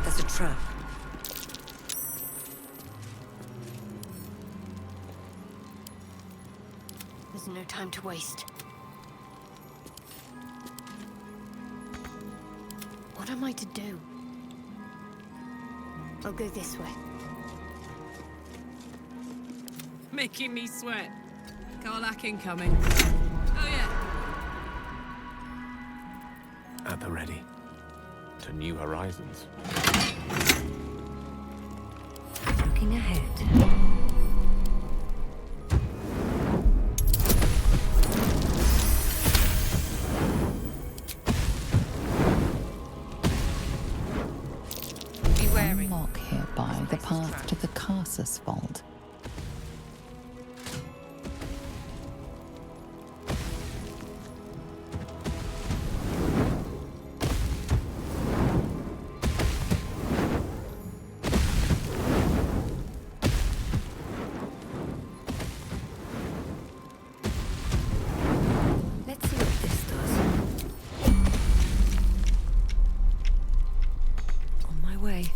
There's a trap. There's no time to waste. What am I to do? I'll go this way. Making me sweat. Karlach incoming. Oh yeah. At the ready. To new horizons. Looking ahead. Unlock hereby the path to the Karsus vault. Let's see what this does. On my way.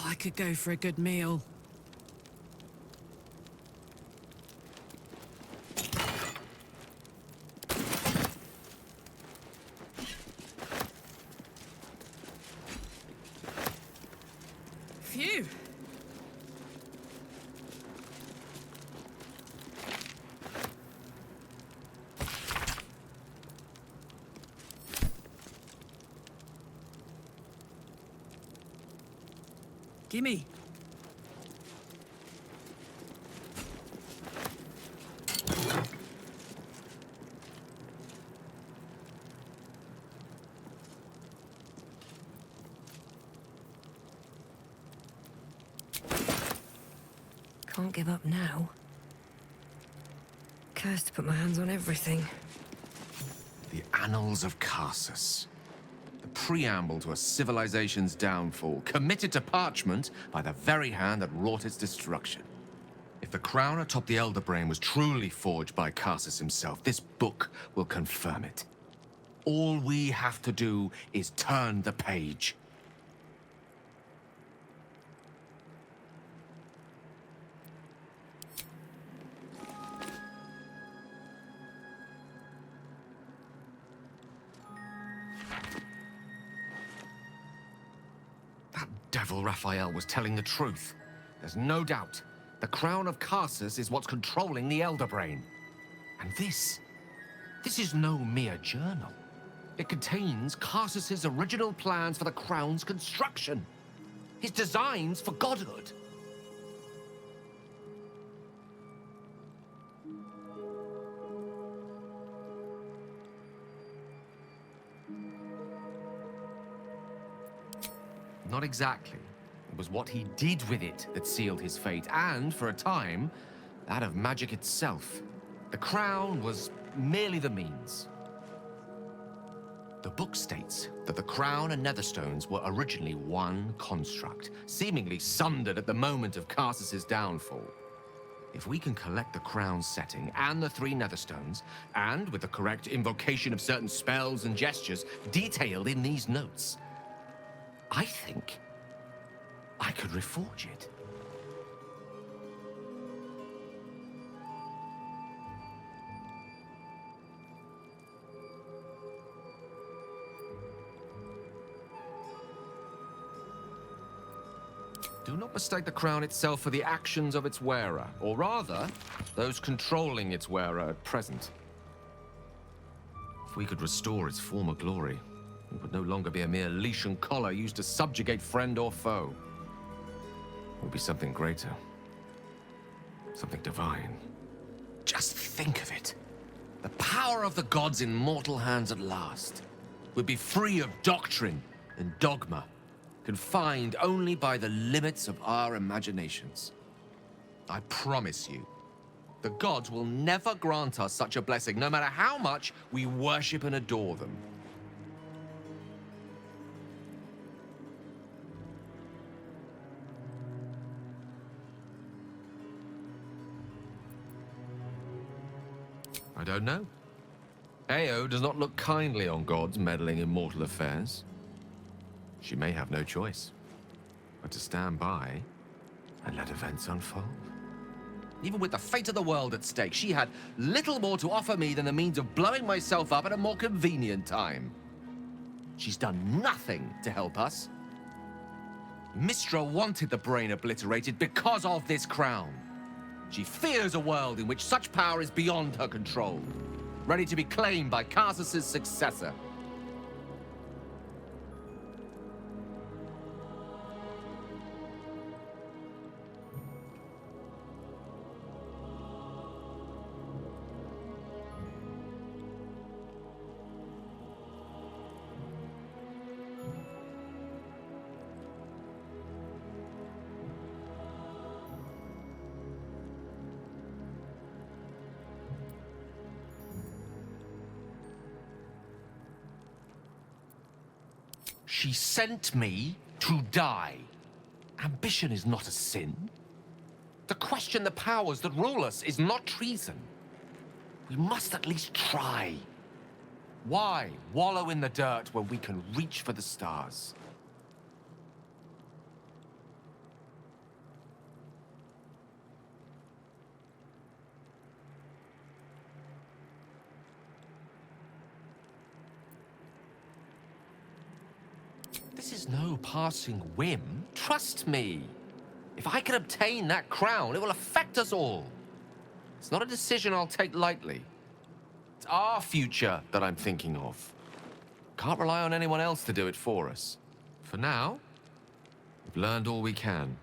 I could go for a good meal. Phew. Gimme. Can't give up now. Cursed to put my hands on everything. The Annals of Karsus. The preamble to a civilization's downfall, committed to parchment by the very hand that wrought its destruction. If the crown atop the Elder Brain was truly forged by Karsus himself, this book will confirm it. All we have to do is turn the page. Devil Raphael was telling the truth. There's no doubt. The crown of Karsus is what's controlling the Elder Brain. And this is no mere journal. It contains Karsus's original plans for the crown's construction. His designs for godhood. Not exactly. It was what he did with it that sealed his fate, and, for a time, that of magic itself. The crown was merely the means. The book states that the crown and netherstones were originally one construct, seemingly sundered at the moment of Karsus's downfall. If we can collect the crown's setting and the 3 netherstones, and with the correct invocation of certain spells and gestures detailed in these notes, I think I could reforge it. Do not mistake the crown itself for the actions of its wearer, or rather, those controlling its wearer at present. If we could restore its former glory, it would no longer be a mere leash and collar used to subjugate friend or foe. It would be something greater. Something divine. Just think of it. The power of the gods in mortal hands at last. We'd be free of doctrine and dogma, confined only by the limits of our imaginations. I promise you, the gods will never grant us such a blessing, no matter how much we worship and adore them. I don't know. Ao does not look kindly on gods meddling in mortal affairs. She may have no choice but to stand by and let events unfold. Even with the fate of the world at stake, she had little more to offer me than the means of blowing myself up at a more convenient time. She's done nothing to help us. Mistra wanted the brain obliterated because of this crown. She fears a world in which such power is beyond her control, ready to be claimed by Karsus's successor. She sent me to die. Ambition is not a sin. To question the powers that rule us is not treason. We must at least try. Why wallow in the dirt when we can reach for the stars? It's no passing whim. Trust me. If I can obtain that crown, it will affect us all. It's not a decision I'll take lightly. It's our future that I'm thinking of. Can't rely on anyone else to do it for us. For now, we've learned all we can.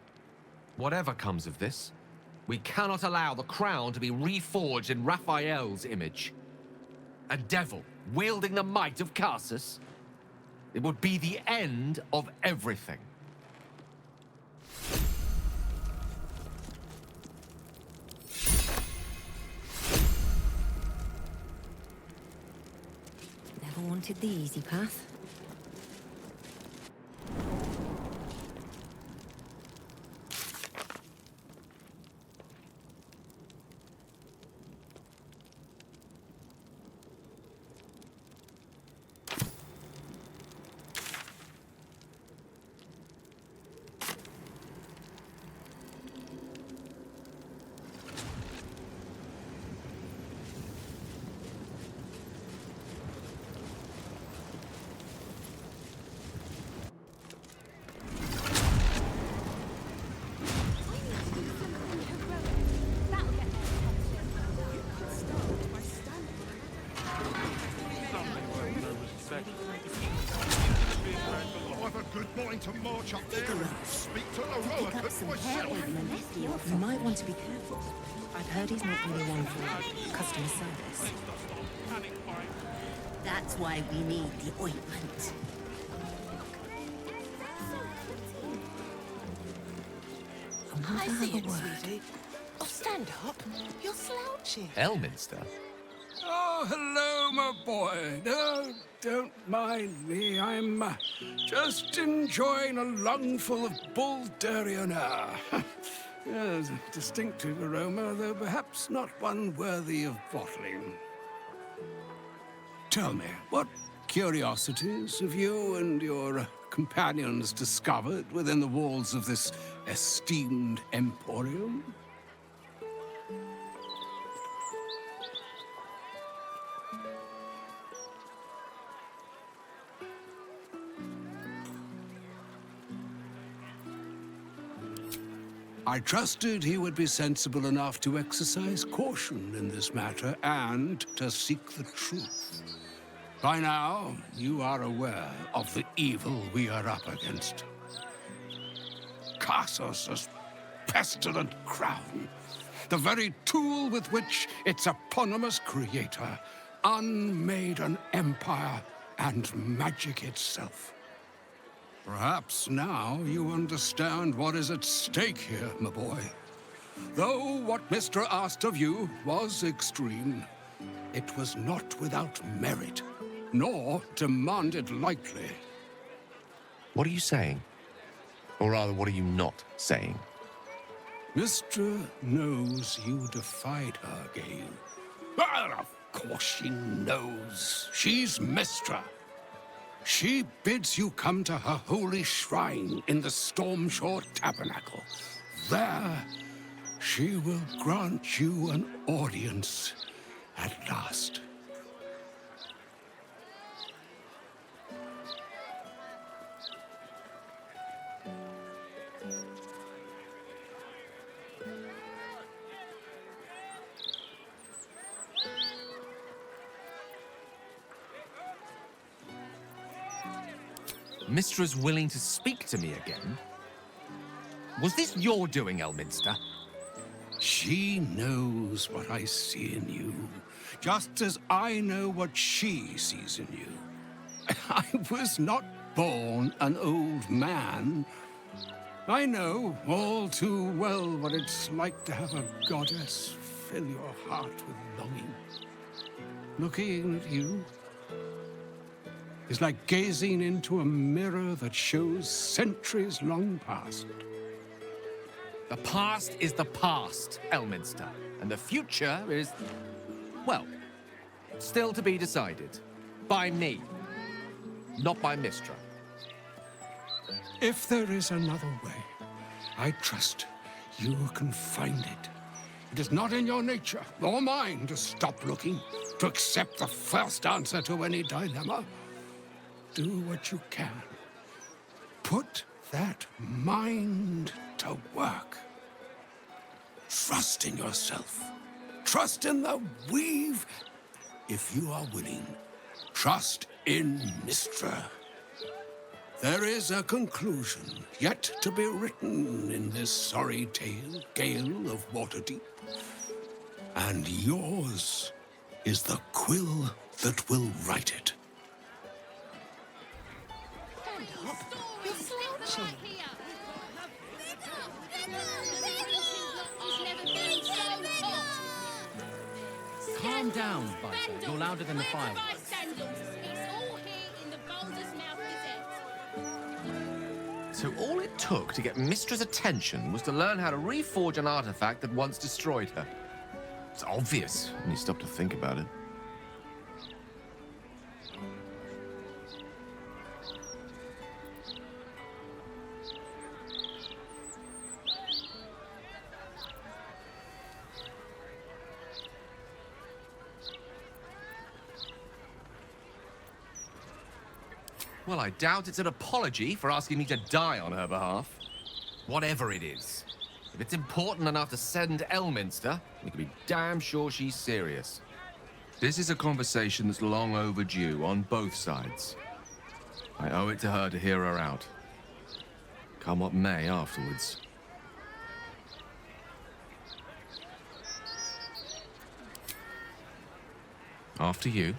Whatever comes of this, we cannot allow the crown to be reforged in Raphael's image. A devil wielding the might of Karsus. It would be the end of everything. Never wanted the easy path. You might want to be careful. I've heard he's not really one for customer service. That's why we need the ointment. I see it, sweetie. Oh, stand up. You're slouching. Elminster? Oh, hello, my boy. No, don't mind me. I'm just enjoying a lungful of Baldurian air. Yes, a distinctive aroma, though perhaps not one worthy of bottling. Tell me, what curiosities have you and your companions discovered within the walls of this esteemed emporium? I trusted he would be sensible enough to exercise caution in this matter and to seek the truth. By now, you are aware of the evil we are up against. Karsus' pestilent crown, the very tool with which its eponymous creator unmade an empire and magic itself. Perhaps now you understand what is at stake here, my boy. Though what Mr. asked of you was extreme, it was not without merit, nor demanded lightly. What are you saying? Or rather, what are you not saying? Mistra knows you defied her, Gale. Well, of course she knows. She's Mistra. She bids you come to her holy shrine in the Stormshore Tabernacle. There, she will grant you an audience at last. Mistra's willing to speak to me again? Was this your doing, Elminster? She knows what I see in you, just as I know what she sees in you. I was not born an old man. I know all too well what it's like to have a goddess fill your heart with longing. Looking at you is like gazing into a mirror that shows centuries long past. The past is the past, Elminster, and the future is, well, still to be decided. By me, not by Mistra. If there is another way, I trust you can find it. It is not in your nature, or mine, to stop looking, to accept the first answer to any dilemma. Do what you can. Put that mind to work. Trust in yourself. Trust in the weave. If you are willing, trust in Mystra. There is a conclusion yet to be written in this sorry gale of Waterdeep. And yours is the quill that will write it. Stand up. You're slouching. Calm down, Baldur. You're louder than the fireworks. So all it took to get Mystra's attention was to learn how to reforge an artifact that once destroyed her. It's obvious when you stop to think about it. Well, I doubt it's an apology for asking me to die on her behalf. Whatever it is. If it's important enough to send Elminster, we can be damn sure she's serious. This is a conversation that's long overdue on both sides. I owe it to her to hear her out. Come what may afterwards. After you.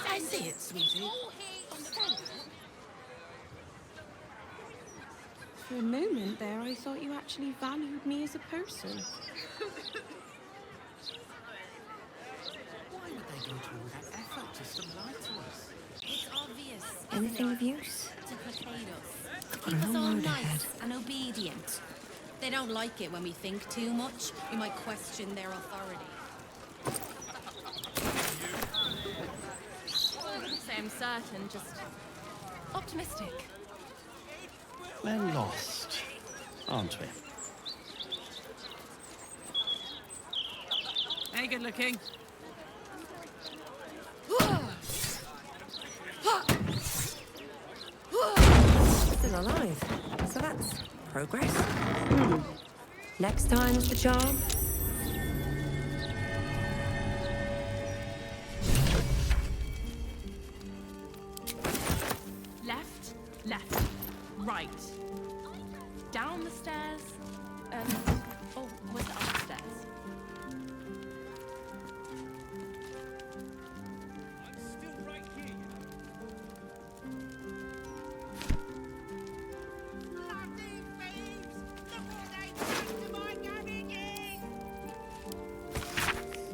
I see it, sweetie. For a moment there, I thought you actually valued me as a person. Why would they go to all that effort just to lie to us? It's obvious. Anything of use? To placate us. Got a Keep us whole all load nice ahead. and obedient. They don't like it when we think too much. We might question their authority. I wouldn't say I'm certain, just optimistic. We're lost, aren't we? Hey, good looking. Still alive. So that's progress. Next time's the charm. Left, left, right. Down the stairs, and... oh, was it upstairs?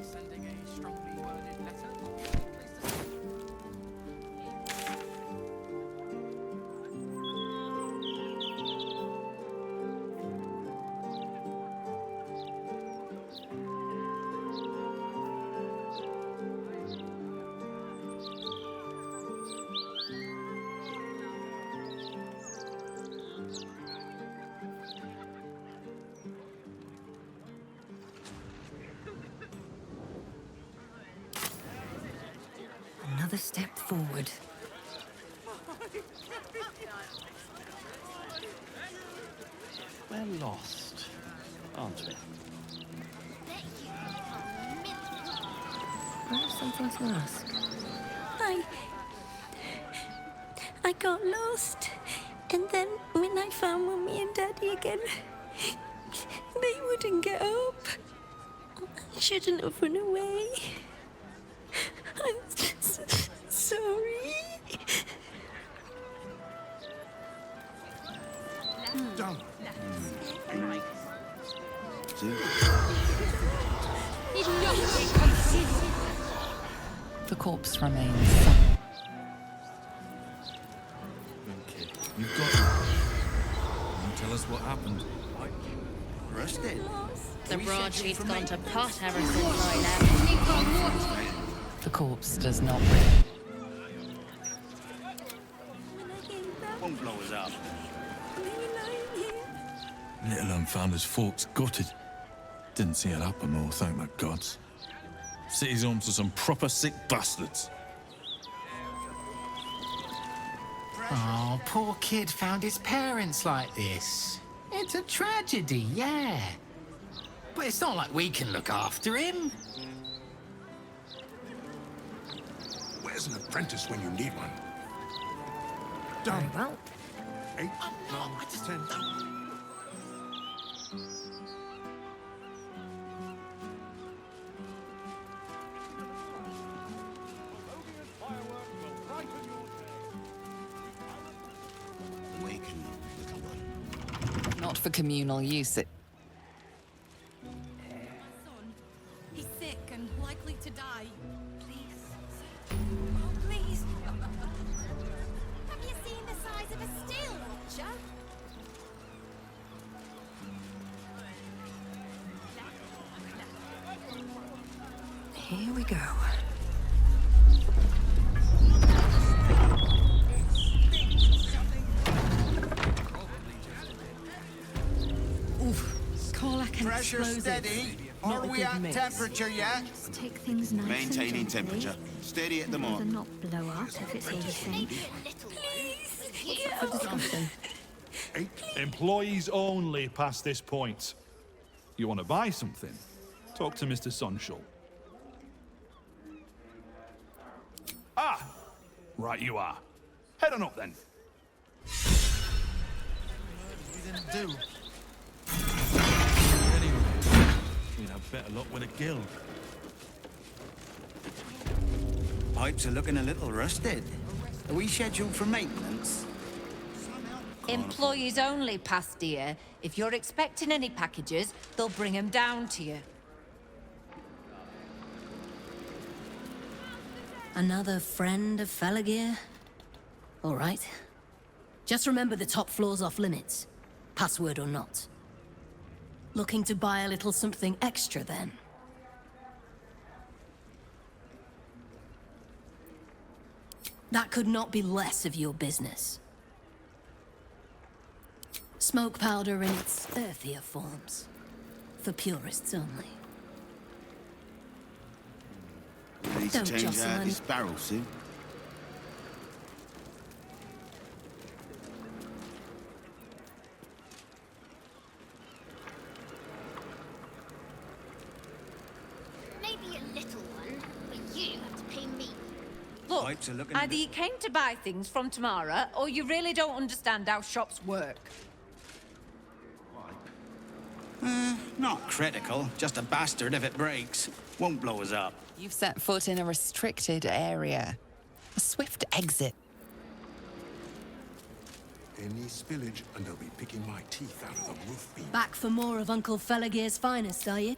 Sending a strongly worded letter. Another step forward. We're lost, aren't we? I have something to ask. I got lost. And then when I found Mummy and Daddy again, they wouldn't get up. I shouldn't have run away. I'm sorry. Down. Right. The corpse remains. Okay, you've got it. You tell us what happened. Arrested? The broadsheet's gone to pot ever since I left. The corpse does not breathe. Won't blow us up. Little un found his forks gutted. Didn't see it happen, though, thank the gods. City's home to some proper sick bastards. Oh, poor kid found his parents like this. It's a tragedy, yeah. But it's not like we can look after him. Where's an apprentice when you need one? Very well. 8, 9, 10. Not for communal use. He's sick and likely to die. Please. Oh, please. Have you seen the size of a steel launcher? Here we go. Karlach and Pressure explosives. steady. Not Are a we good at mix. temperature yet? Just take things nice Maintaining and gently. temperature. Steady at the mark. Rather not blow up if it's all the same. For discussion. Employees only past this point. You want to buy something? Talk to Mr. Sunshall. Ah! Right you are. Head on up then. We didn't do. Anyway, we'd have better luck with a guild. Pipes are looking a little rusted. Are we scheduled for maintenance? Employees only, past dear. If you're expecting any packages, they'll bring them down to you. Another friend of Felogyr? All right. Just remember the top floor's off limits. Password or not. Looking to buy a little something extra, then? That could not be less of your business. Smoke powder in its earthier forms. For purists only. We need to Don't change jostle out any- this barrel soon. Maybe a little one, but you have to pay me. Look, Pipes are looking either you came to buy things from Tamara, or you really don't understand how shops work. Not critical. Just a bastard if it breaks. Won't blow us up. You've set foot in a restricted area. A swift exit. Any spillage, and they'll be picking my teeth out of the roof beam. Back for more of Uncle Felogyr's finest, are you?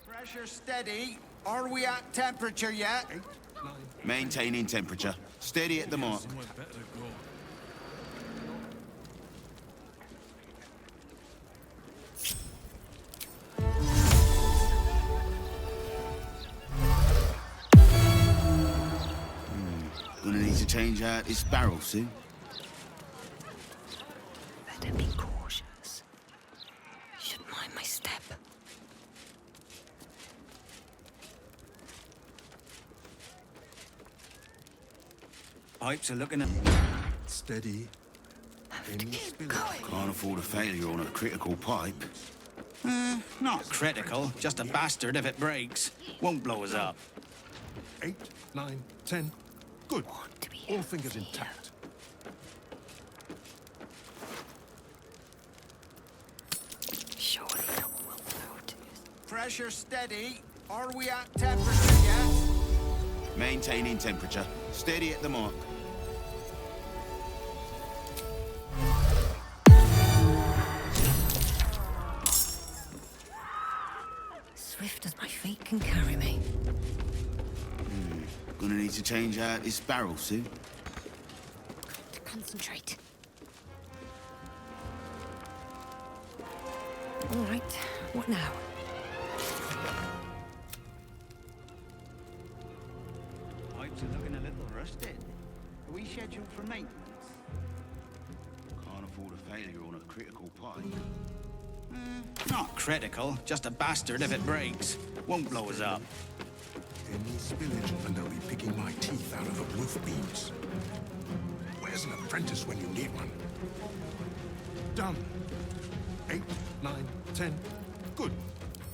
Pressure steady. Are we at temperature yet? Maintaining temperature. Steady at the mark. Gonna need to change out this barrel soon. Better be cautious. Should mind my step. Pipes are looking at... Steady. Any spillage. Can't afford a failure on a critical pipe. Not critical. Just a bastard if it breaks. Won't blow us up. 8, 9, 10. Good. All fingers intact. Surely no one will notice. Pressure steady. Are we at temperature yet? Maintaining temperature. Steady at the mark. Swift as my feet can carry me. Gonna need to change out this barrel soon. To concentrate. All right, what now? Pipes are looking a little rusted. Are we scheduled for maintenance? Can't afford a failure on a critical pipe. Not critical, just a bastard if it breaks. Won't blow us up. Any spillage and I'll be picking my teeth out of the roof beams. Where's an apprentice when you need one? Done. 8, 9, 10. Good.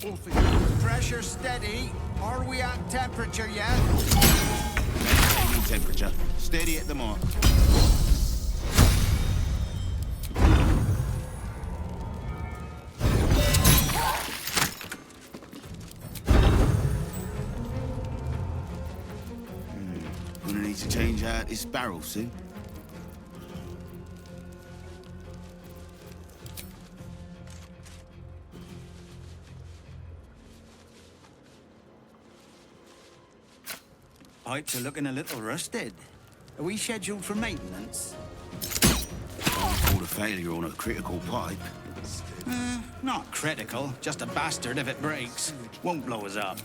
All things. Pressure steady. Are we at temperature yet? Maintaining temperature. Steady at the mark. Gonna need to change out this barrel soon. Pipes are looking a little rusted. Are we scheduled for maintenance? Can't afford a failure on a critical pipe. Not critical, just a bastard if it breaks. Won't blow us up.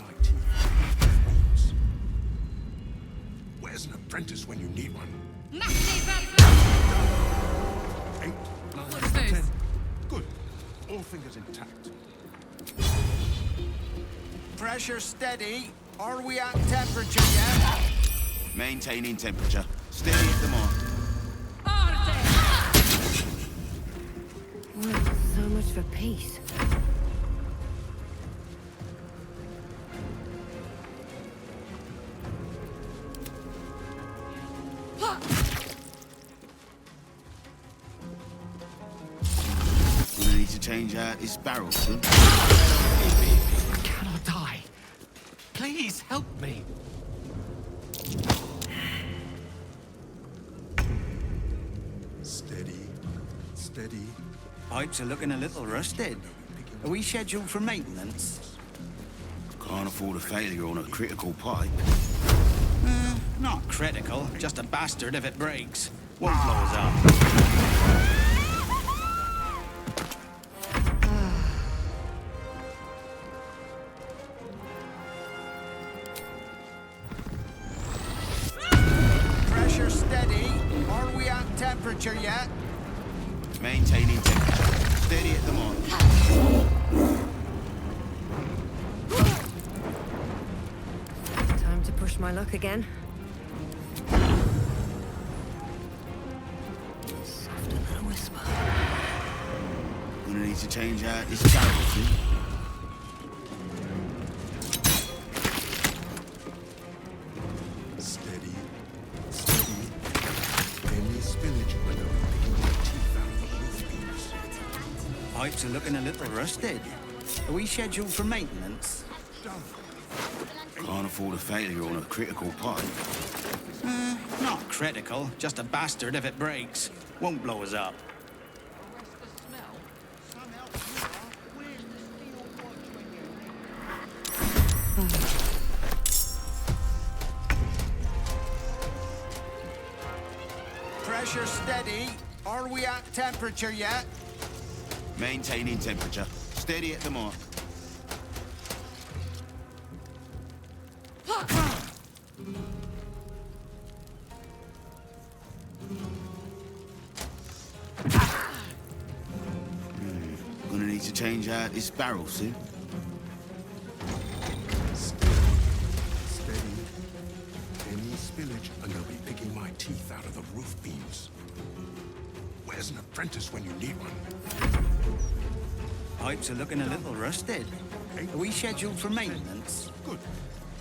Where's an apprentice when you need one? 8, 9, 10. Good. All fingers intact. Pressure steady. Are we at temperature yet? Maintaining temperature. Steady at the mark. Well, so much for peace. Gonna need to change out this barrel soon. I cannot die. Please help me. Steady. Steady. Pipes are looking a little rusted. Are we scheduled for maintenance? Can't afford a failure on a critical pipe. Not critical, just a bastard if it breaks. Won't blow us up. Pressure steady. Are we at temperature yet? Maintaining temperature. Steady at the mark. Time to push my luck again. Softer than a whisper. Gonna need to change out this barrel soon. Steady. Steady. Any spillage and I'll be picking my teeth out of the roof beams. Pipes are looking a little rusted. Are we scheduled for maintenance? Can't afford a failure on a critical pipe. Not critical, just a bastard if it breaks. Won't blow us up. Pressure steady. Are we at temperature yet? Maintaining temperature. Steady at the mark. Gonna need to change out this barrel soon. Steady. Any spillage and I'll be picking my teeth out of the roof beams. Where's an apprentice when you need one? Pipes are looking a little rusted. Are we scheduled for maintenance? Good.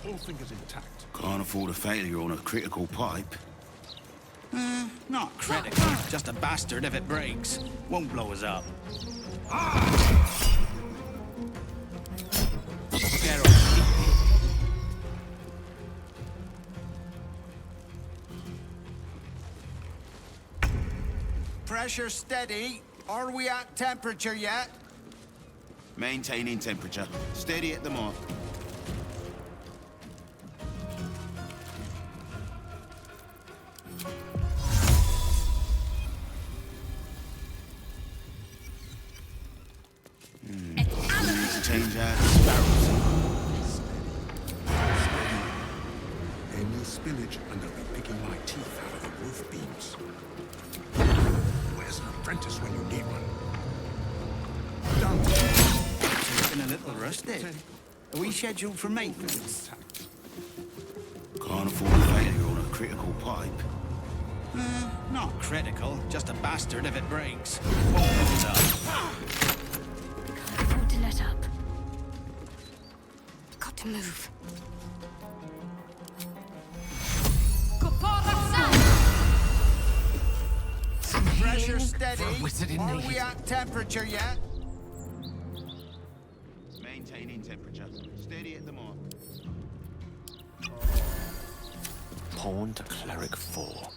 All fingers intact. Can't afford a failure on a critical pipe. Not critical, just a bastard if it breaks. Won't blow us up. Pressure steady. Are we at temperature yet? Maintaining temperature. Steady at the mark. Need to change out this barrel soon. Any spillage and I'll be picking my teeth out of the roof beams. Where's an apprentice when you need one? Done. little rusted. Are we scheduled for maintenance? Can't afford a failure on a critical pipe. Not critical, just a bastard if it breaks. Won't blow us up. Can't afford to let up. Got to move. Pressure steady. For a wizard in Are need. we at temperature yet? Maintaining temperature. Steady at the mark. Pawn to cleric 4.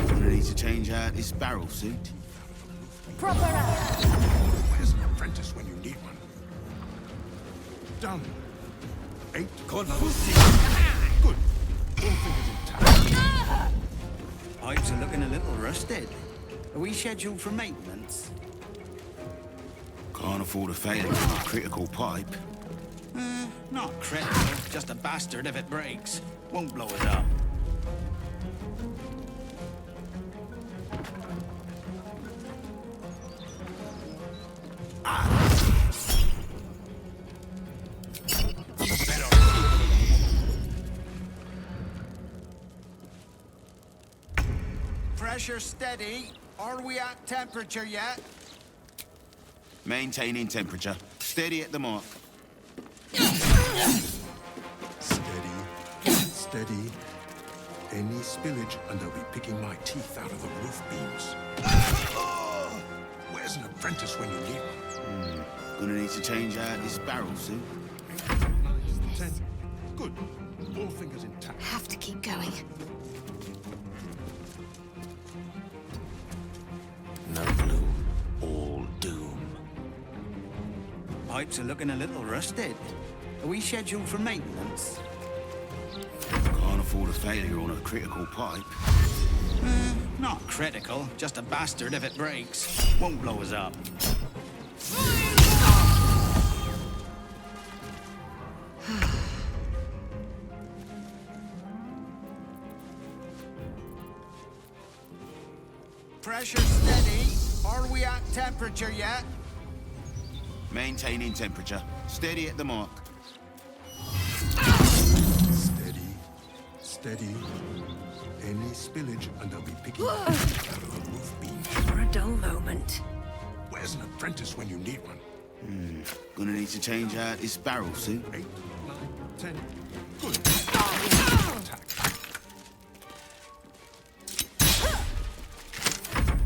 Gonna need to change out this barrel suit. Proper Where's an apprentice when you need one? Done. 8. Good. All fingers intact. Pipes are looking a little rusted. Are we scheduled for maintenance? Can't afford a failure on a critical pipe. Not critical, just a bastard if it breaks. Won't blow us up. Pressure steady. Are we at temperature yet? Maintaining temperature. Steady at the mark. Steady. Any spillage and I'll be picking my teeth out of the roof beams. Where's an apprentice when you need one? Gonna need to change out this barrel suit. 9, 10. Good. All fingers intact. Have to keep going. No gloom, all doom. Pipes are looking a little rusted. Are we scheduled for maintenance? Can't afford a failure on a critical pipe. Not critical, just a bastard if it breaks. Won't blow us up. Pressure steady. Are we at temperature yet? Maintaining temperature. Steady at the mark. Steady. Any spillage and I'll be picking my teeth out of the roof beams. For a dull moment. Where's an apprentice when you need one? Gonna need to change out this barrel suit. 8, 9, 10. Good.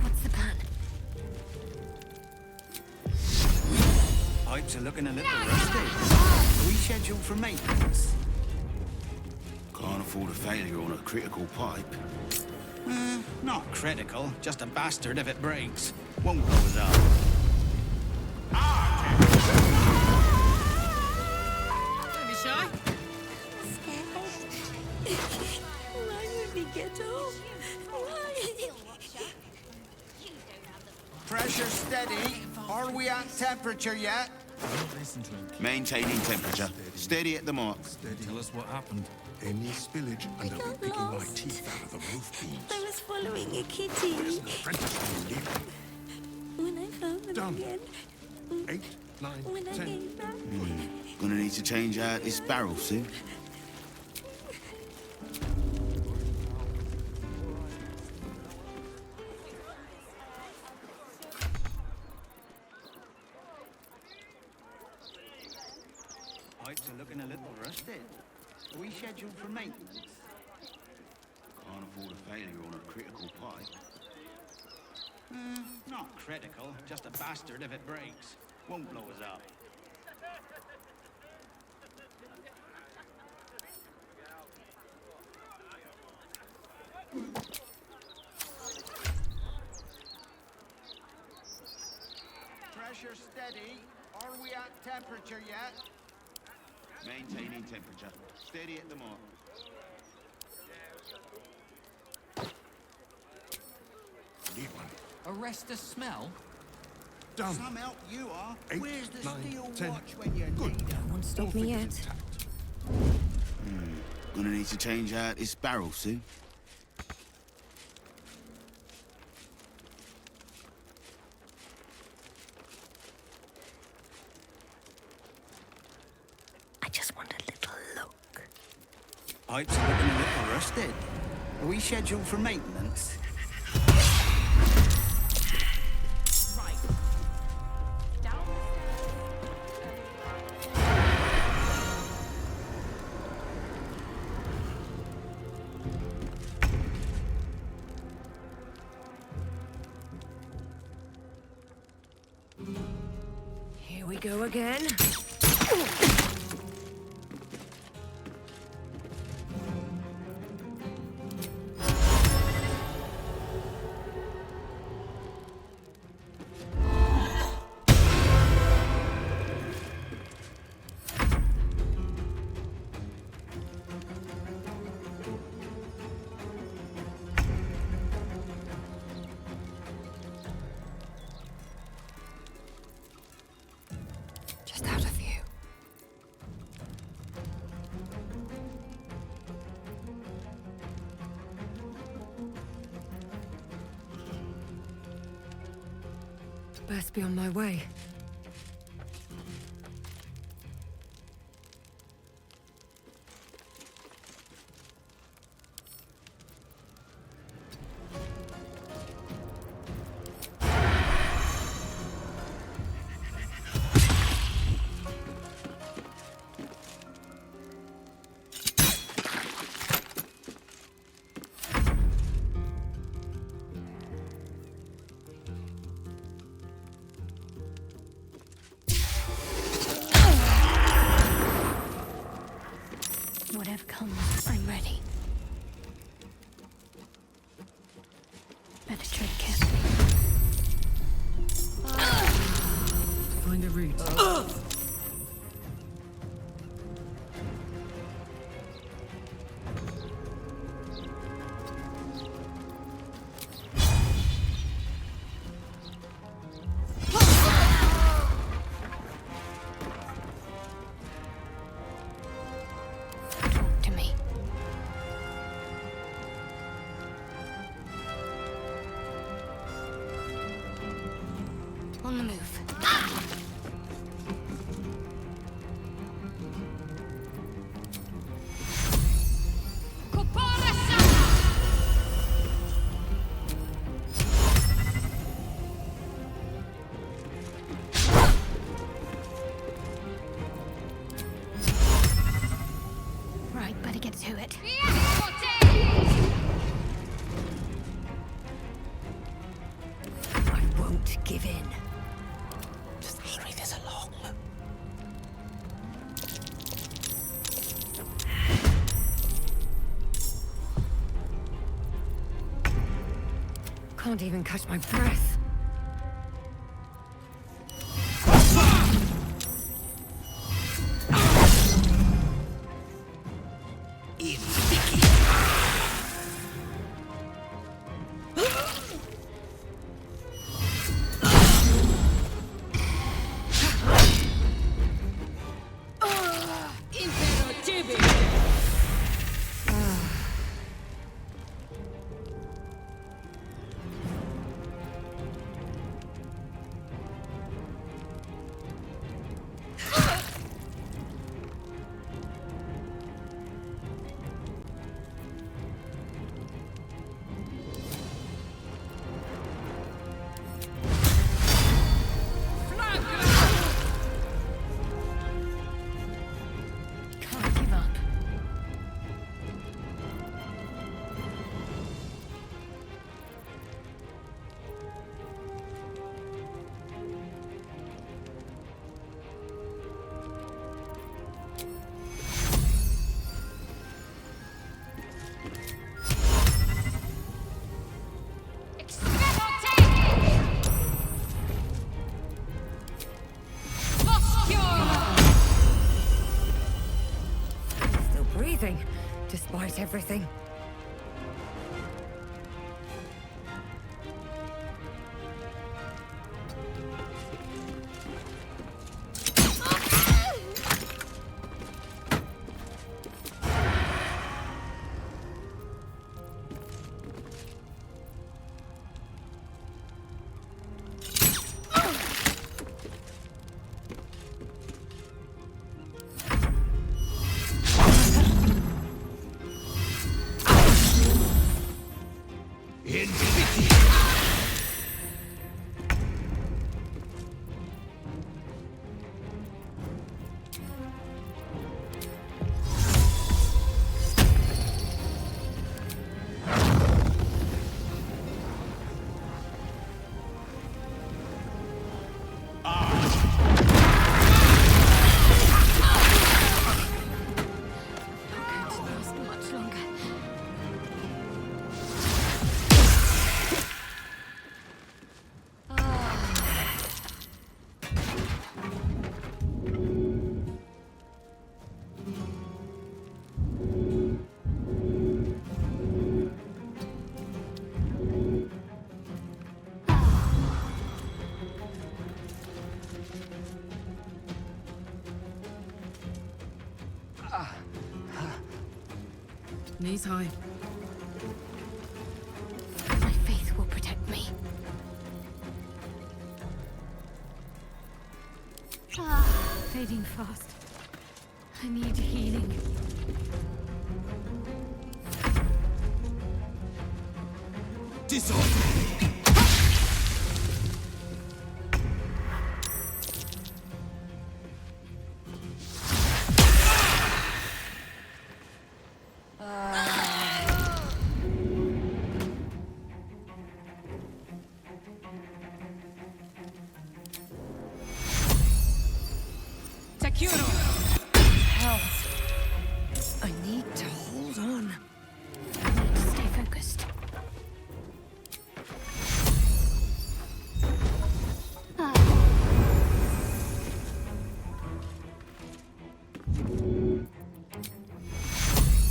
What's the plan? Pipes are looking a little rusty. Are we scheduled for maintenance? Can't afford a failure on a critical pipe. Not critical, just a bastard if it breaks. Won't blow us up. Don't be shy. Why would we get off? Why? Pressure steady. Are we at temperature yet? Maintaining temperature. Steady at the mark. Tell us what happened. Any spillage and I'll be picking my teeth out of the roof beams. I was following a kitty. Where's an apprentice when you need one? When I found them Done. again. 8, 9, When I 10. came back. Gonna need to change out this barrel suit. Pipes are looking a little rusted. Are we scheduled for maintenance? Can't afford a failure on a critical pipe. Not critical, just a bastard if it breaks. Won't blow us up. Pressure steady. Are we at temperature yet? Maintaining temperature. Steady at the mark. Need one. Arrest the smell? Done. Some help you are. 8, Where's the 9, steel 10. watch when you Good. need it? Won't stop me yet. Gonna need to change out this barrel suit. Pipes are looking a little rusted. Are we scheduled for maintenance? Right. Down the stairs. Here we go again. Just out of view. Best be on my way. Whatever comes, I'm ready. Better tread carefully. Find a route. To me. On the move. Right, better get to it. I won't give in. Just hurry this along. Can't even catch my breath. Can't give up. Still breathing, despite everything. Knees high. My faith will protect me. Fading fast. I need healing. Disorder! Health. I need to hold on. I need to stay focused.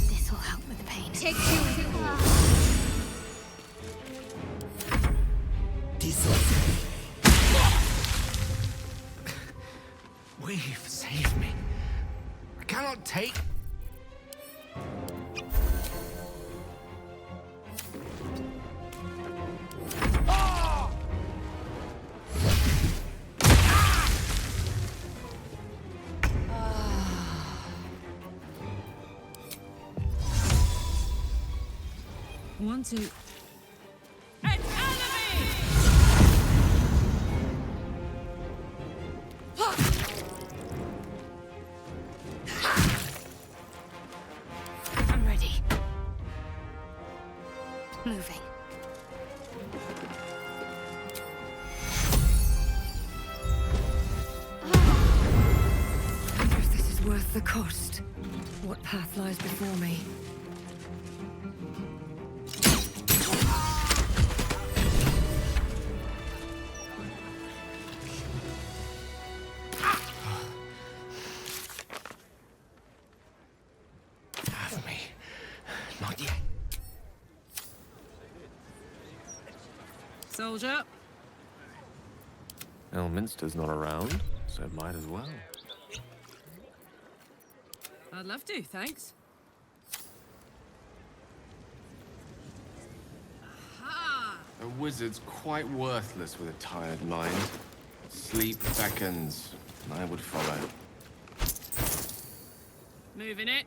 This'll help with the pain. Take Weave, save me. I cannot take... One, two. I'm ready. Moving. I wonder if this is worth the cost. What path lies before me? Have me. Not yet. Soldier. Elminster's not around, so might as well. I'd love to, thanks. Aha! A wizard's quite worthless with a tired mind. Sleep beckons, and I would follow. Moving it.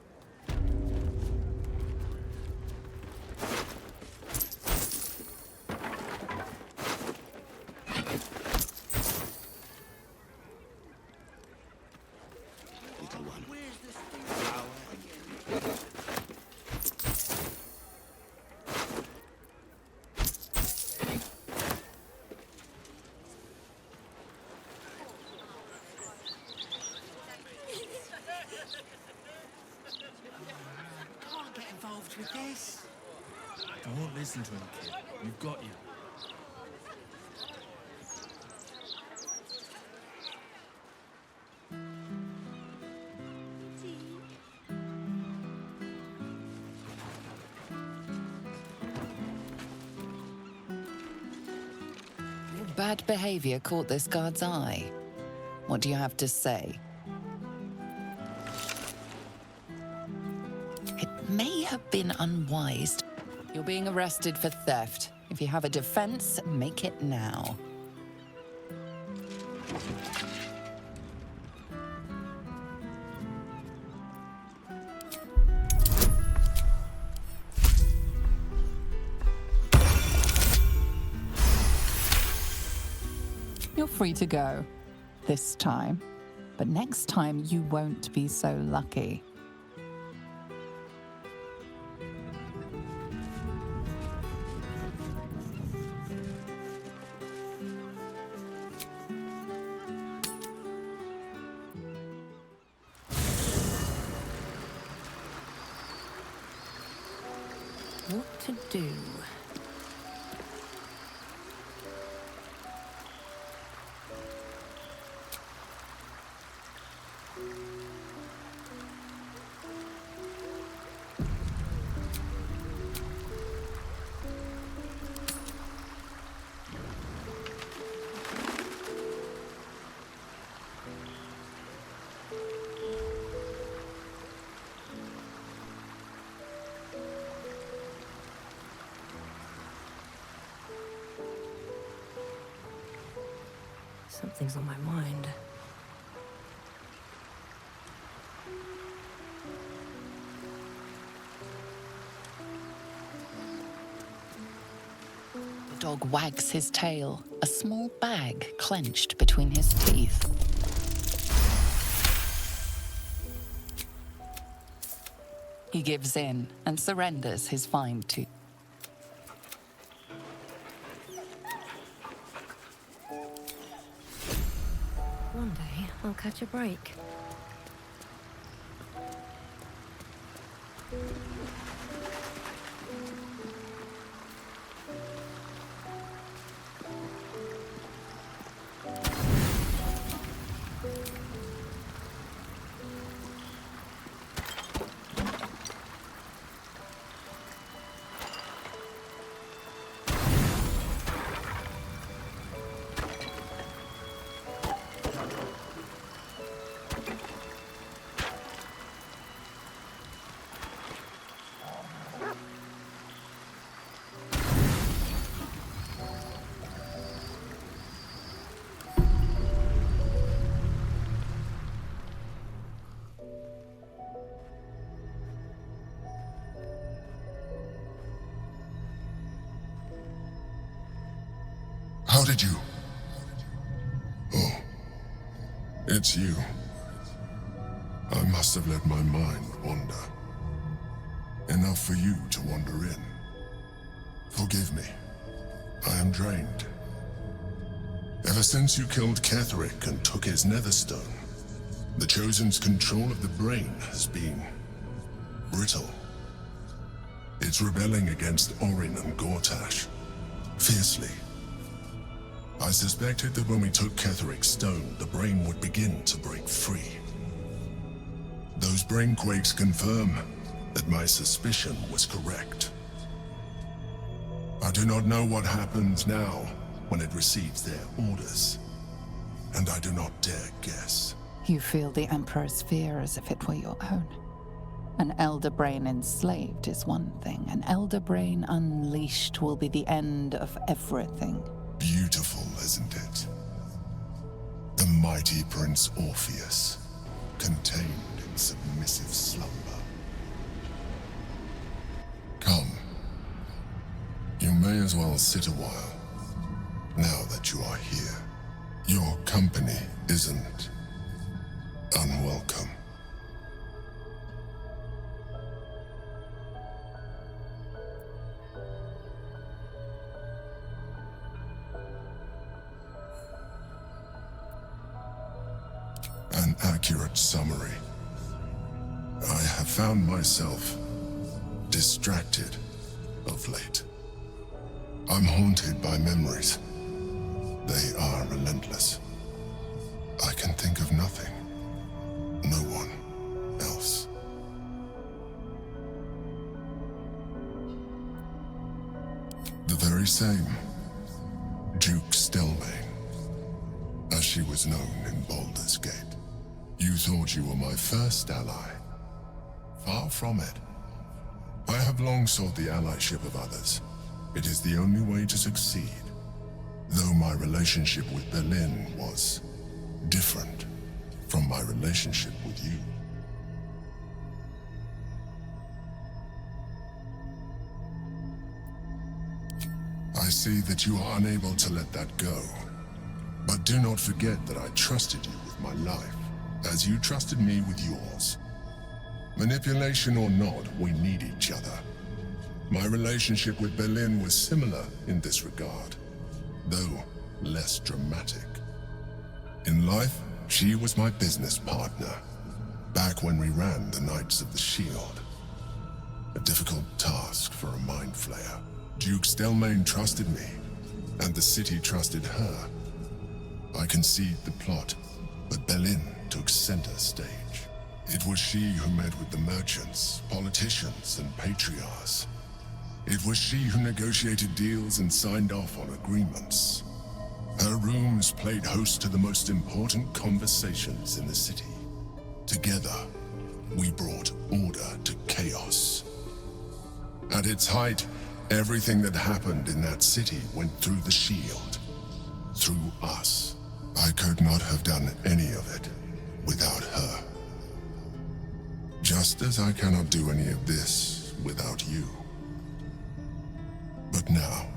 Can't get involved with this. Don't listen to him, kid. We've got you. Your bad behavior caught this guard's eye. What do you have to say? It may have been unwise. You're being arrested for theft. If you have a defense, make it now. You're free to go. This time. But next time, you won't be so lucky. What to do? Something's on my mind. The dog wags his tail, a small bag clenched between his teeth. He gives in and surrenders his fine tooth. One day, I'll catch a break. How did you? Oh, it's you. I must have let my mind wander. Enough for you to wander in. Forgive me. I am drained. Ever since you killed Ketheric and took his netherstone, the Chosen's control of the brain has been brittle. It's rebelling against Orin and Gortash, fiercely. I suspected that when we took Ketheric's stone, the brain would begin to break free. Those brain quakes confirm that my suspicion was correct. I do not know what happens now when it receives their orders, and I do not dare guess. You feel the Emperor's fear as if it were your own. An Elder Brain enslaved is one thing. An Elder Brain unleashed will be the end of everything. Beautiful, isn't it? The mighty Prince Orpheus, contained in submissive slumber. Come. You may as well sit a while, now that you are here. Your company isn't unwelcome. An accurate summary. I have found myself distracted of late. I'm haunted by memories. They are relentless. I can think of nothing. No one else. The very same Duke Stelmane, as she was known in Baldur's Gate. You thought you were my first ally. Far from it. I have long sought the allyship of others. It is the only way to succeed. Though my relationship with Berlin was different from my relationship with you. I see that you are unable to let that go. But do not forget that I trusted you with my life, as you trusted me with yours. Manipulation or not, we need each other. My relationship with Berlin was similar in this regard, though less dramatic. In life, she was my business partner, back when we ran the Knights of the Shield. A difficult task for a mind flayer. Duke Stelmane trusted me, and the city trusted her. I conceived the plot, but Berlin took center stage. It was she who met with the merchants, politicians, and patriarchs. It was she who negotiated deals and signed off on agreements. Her rooms played host to the most important conversations in the city. Together, we brought order to chaos. At its height, everything that happened in that city went through the shield. Through us. I could not have done any of it without her. Just as I cannot do any of this without you. But now,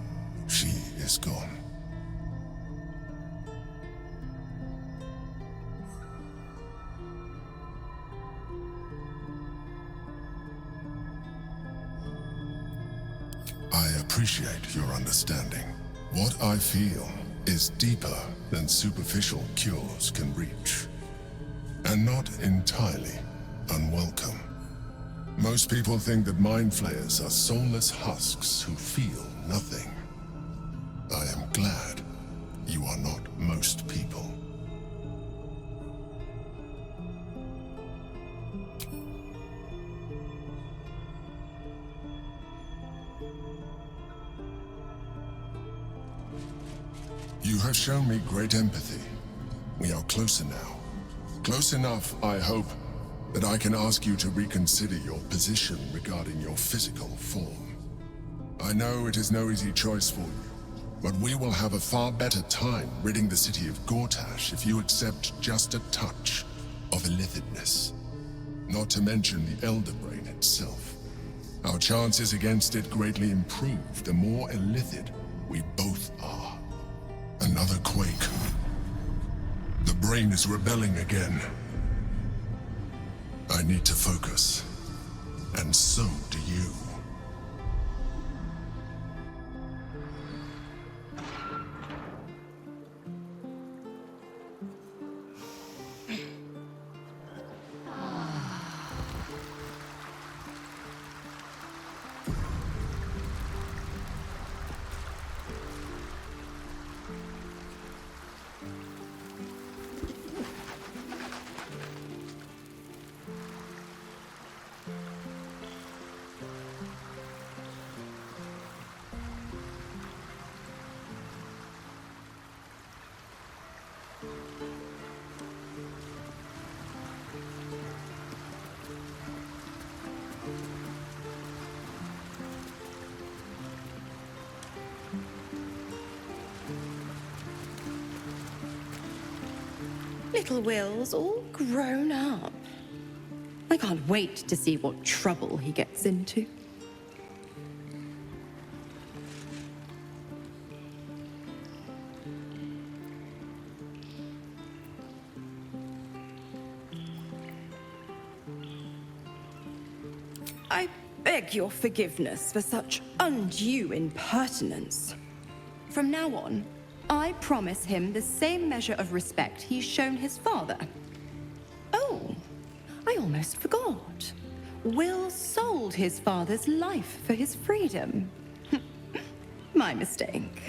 she is gone. I appreciate your understanding. What I feel is deeper than superficial cures can reach, and not entirely unwelcome. Most people think that mind flayers are soulless husks who feel nothing. I am glad you are not most people. You have shown me great empathy. We are closer now. Close enough, I hope, that I can ask you to reconsider your position regarding your physical form. I know it is no easy choice for you, but we will have a far better time ridding the city of Gortash if you accept just a touch of illithidness. Not to mention the Elder Brain itself. Our chances against it greatly improve the more illithid we both are. Another quake. The brain is rebelling again. I need to focus, and so do you. Little Will's all grown up. I can't wait to see what trouble he gets into. I beg your forgiveness for such undue impertinence. From now on, I promise him the same measure of respect he's shown his father. Oh, I almost forgot. Will sold his father's life for his freedom. My mistake.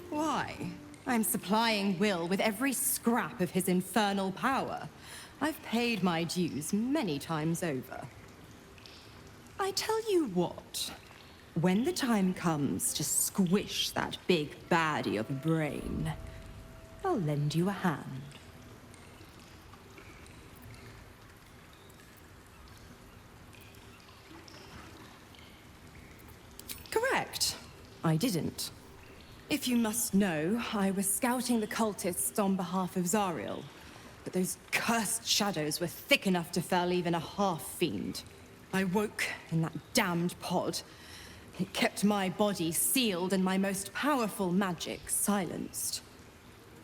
Why? I'm supplying Will with every scrap of his infernal power. I've paid my dues many times over. I tell you what, when the time comes to squish that big baddie of a brain, I'll lend you a hand. Correct. I didn't. If you must know, I was scouting the cultists on behalf of Zariel, but those cursed shadows were thick enough to fell even a half-fiend. I woke in that damned pod. It kept my body sealed and my most powerful magic silenced.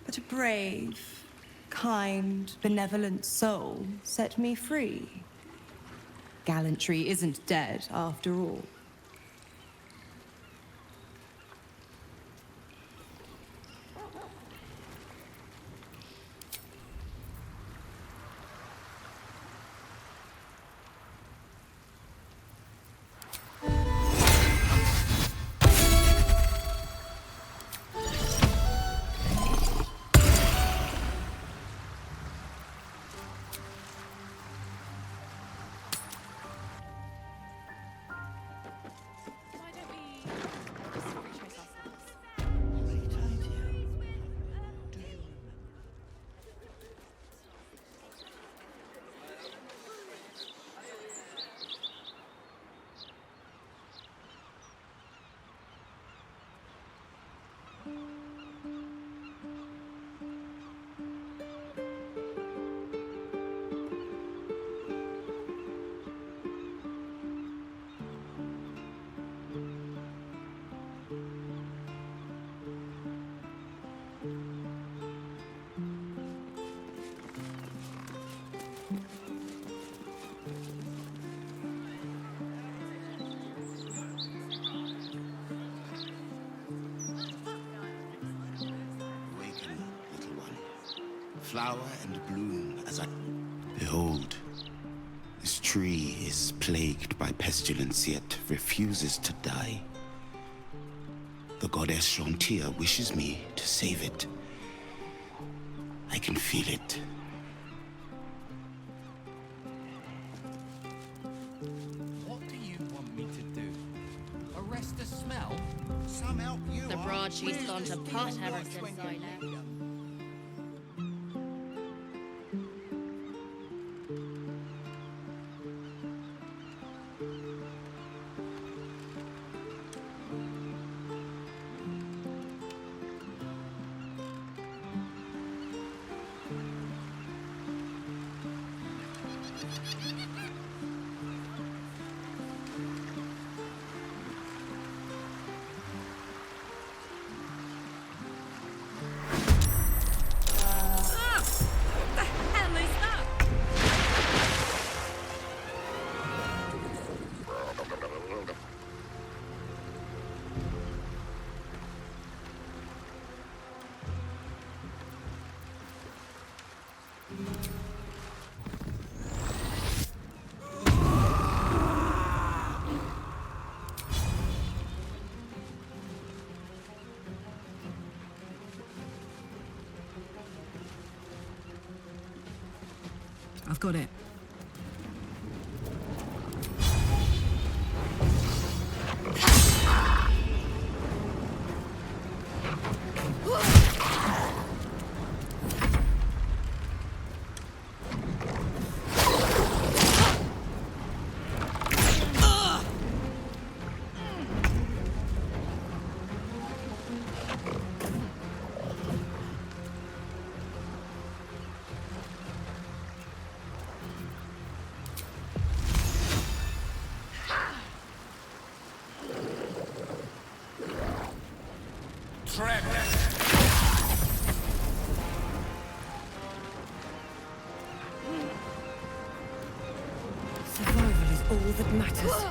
But a brave, kind, benevolent soul set me free. Gallantry isn't dead after all. flower and bloom as I... Behold, this tree is plagued by pestilence, yet refuses to die. The goddess Shontia wishes me to save it. I can feel it. What do you want me to do? Arrest the smell? Some help you. The broadsheet's gone to pot ever since I left. I've got it. Survival is all that matters.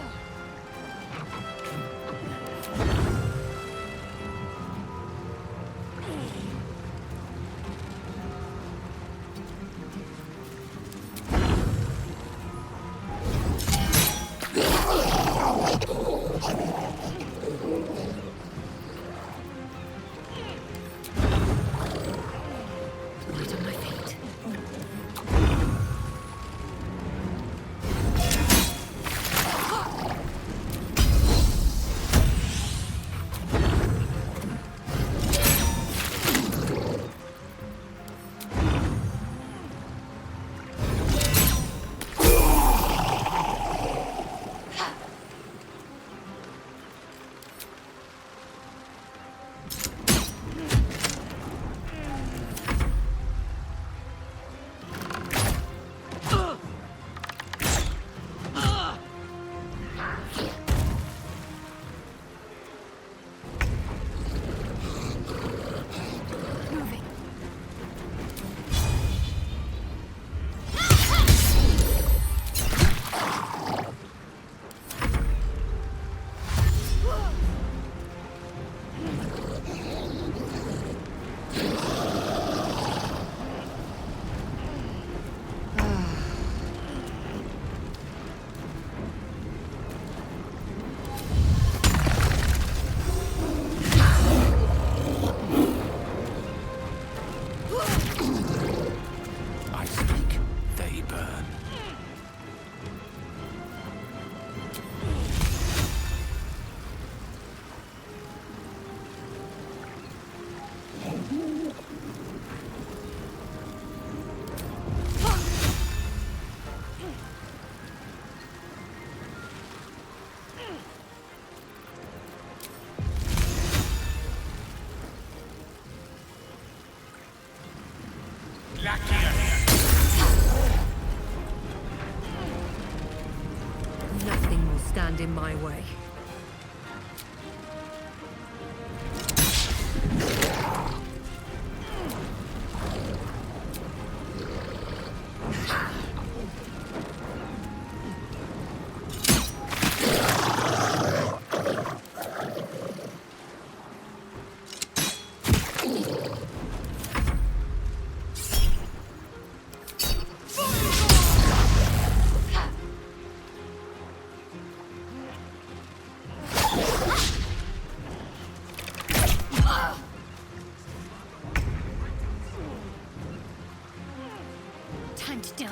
Nothing will stand in my way.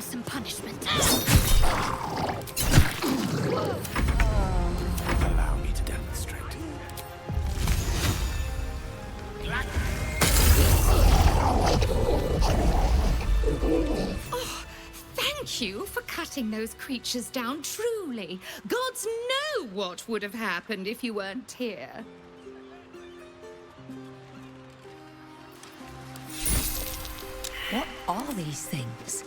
some punishment. Allow me to demonstrate. Oh, thank you for cutting those creatures down, truly. Gods know what would have happened if you weren't here. What are these things?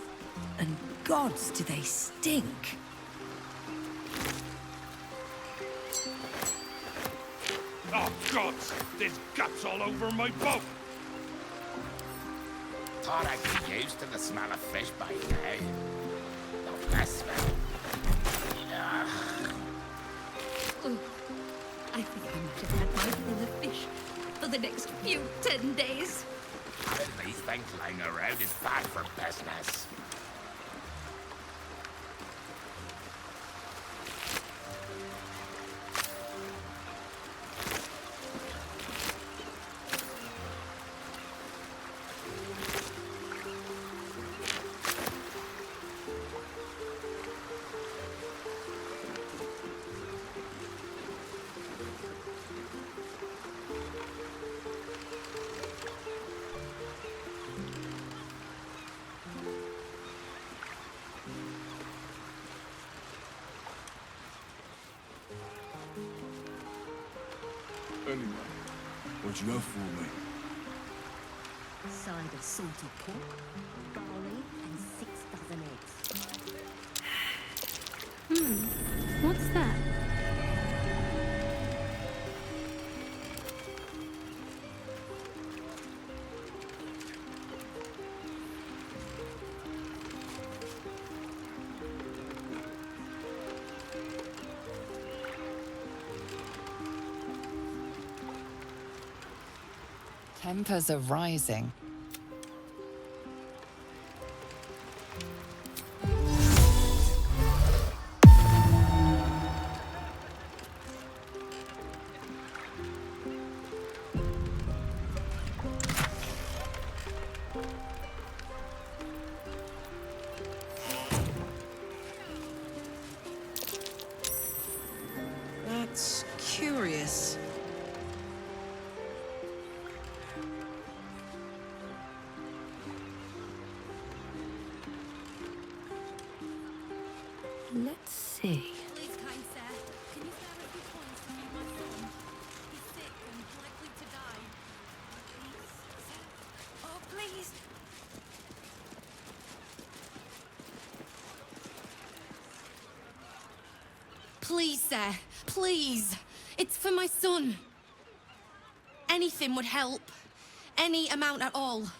And gods, do they stink? Oh, gods! There's guts all over my boat! Thought I'd be used to the smell of fish by now. The best smell. Oh, I think I might have had my fill of fish for the next few 10 days. Having these things lying around is bad for business. Anyway, what you have for me? Side of salted pork, barley, and 6 dozen eggs. What's that? Tempers are rising. That's curious. Let's see. Please, kind sir, can you spare a few coins to feed my son? He's sick and likely to die. Please, sir. Oh, please. Please, sir. Please. It's for my son. Anything would help. Any amount at all.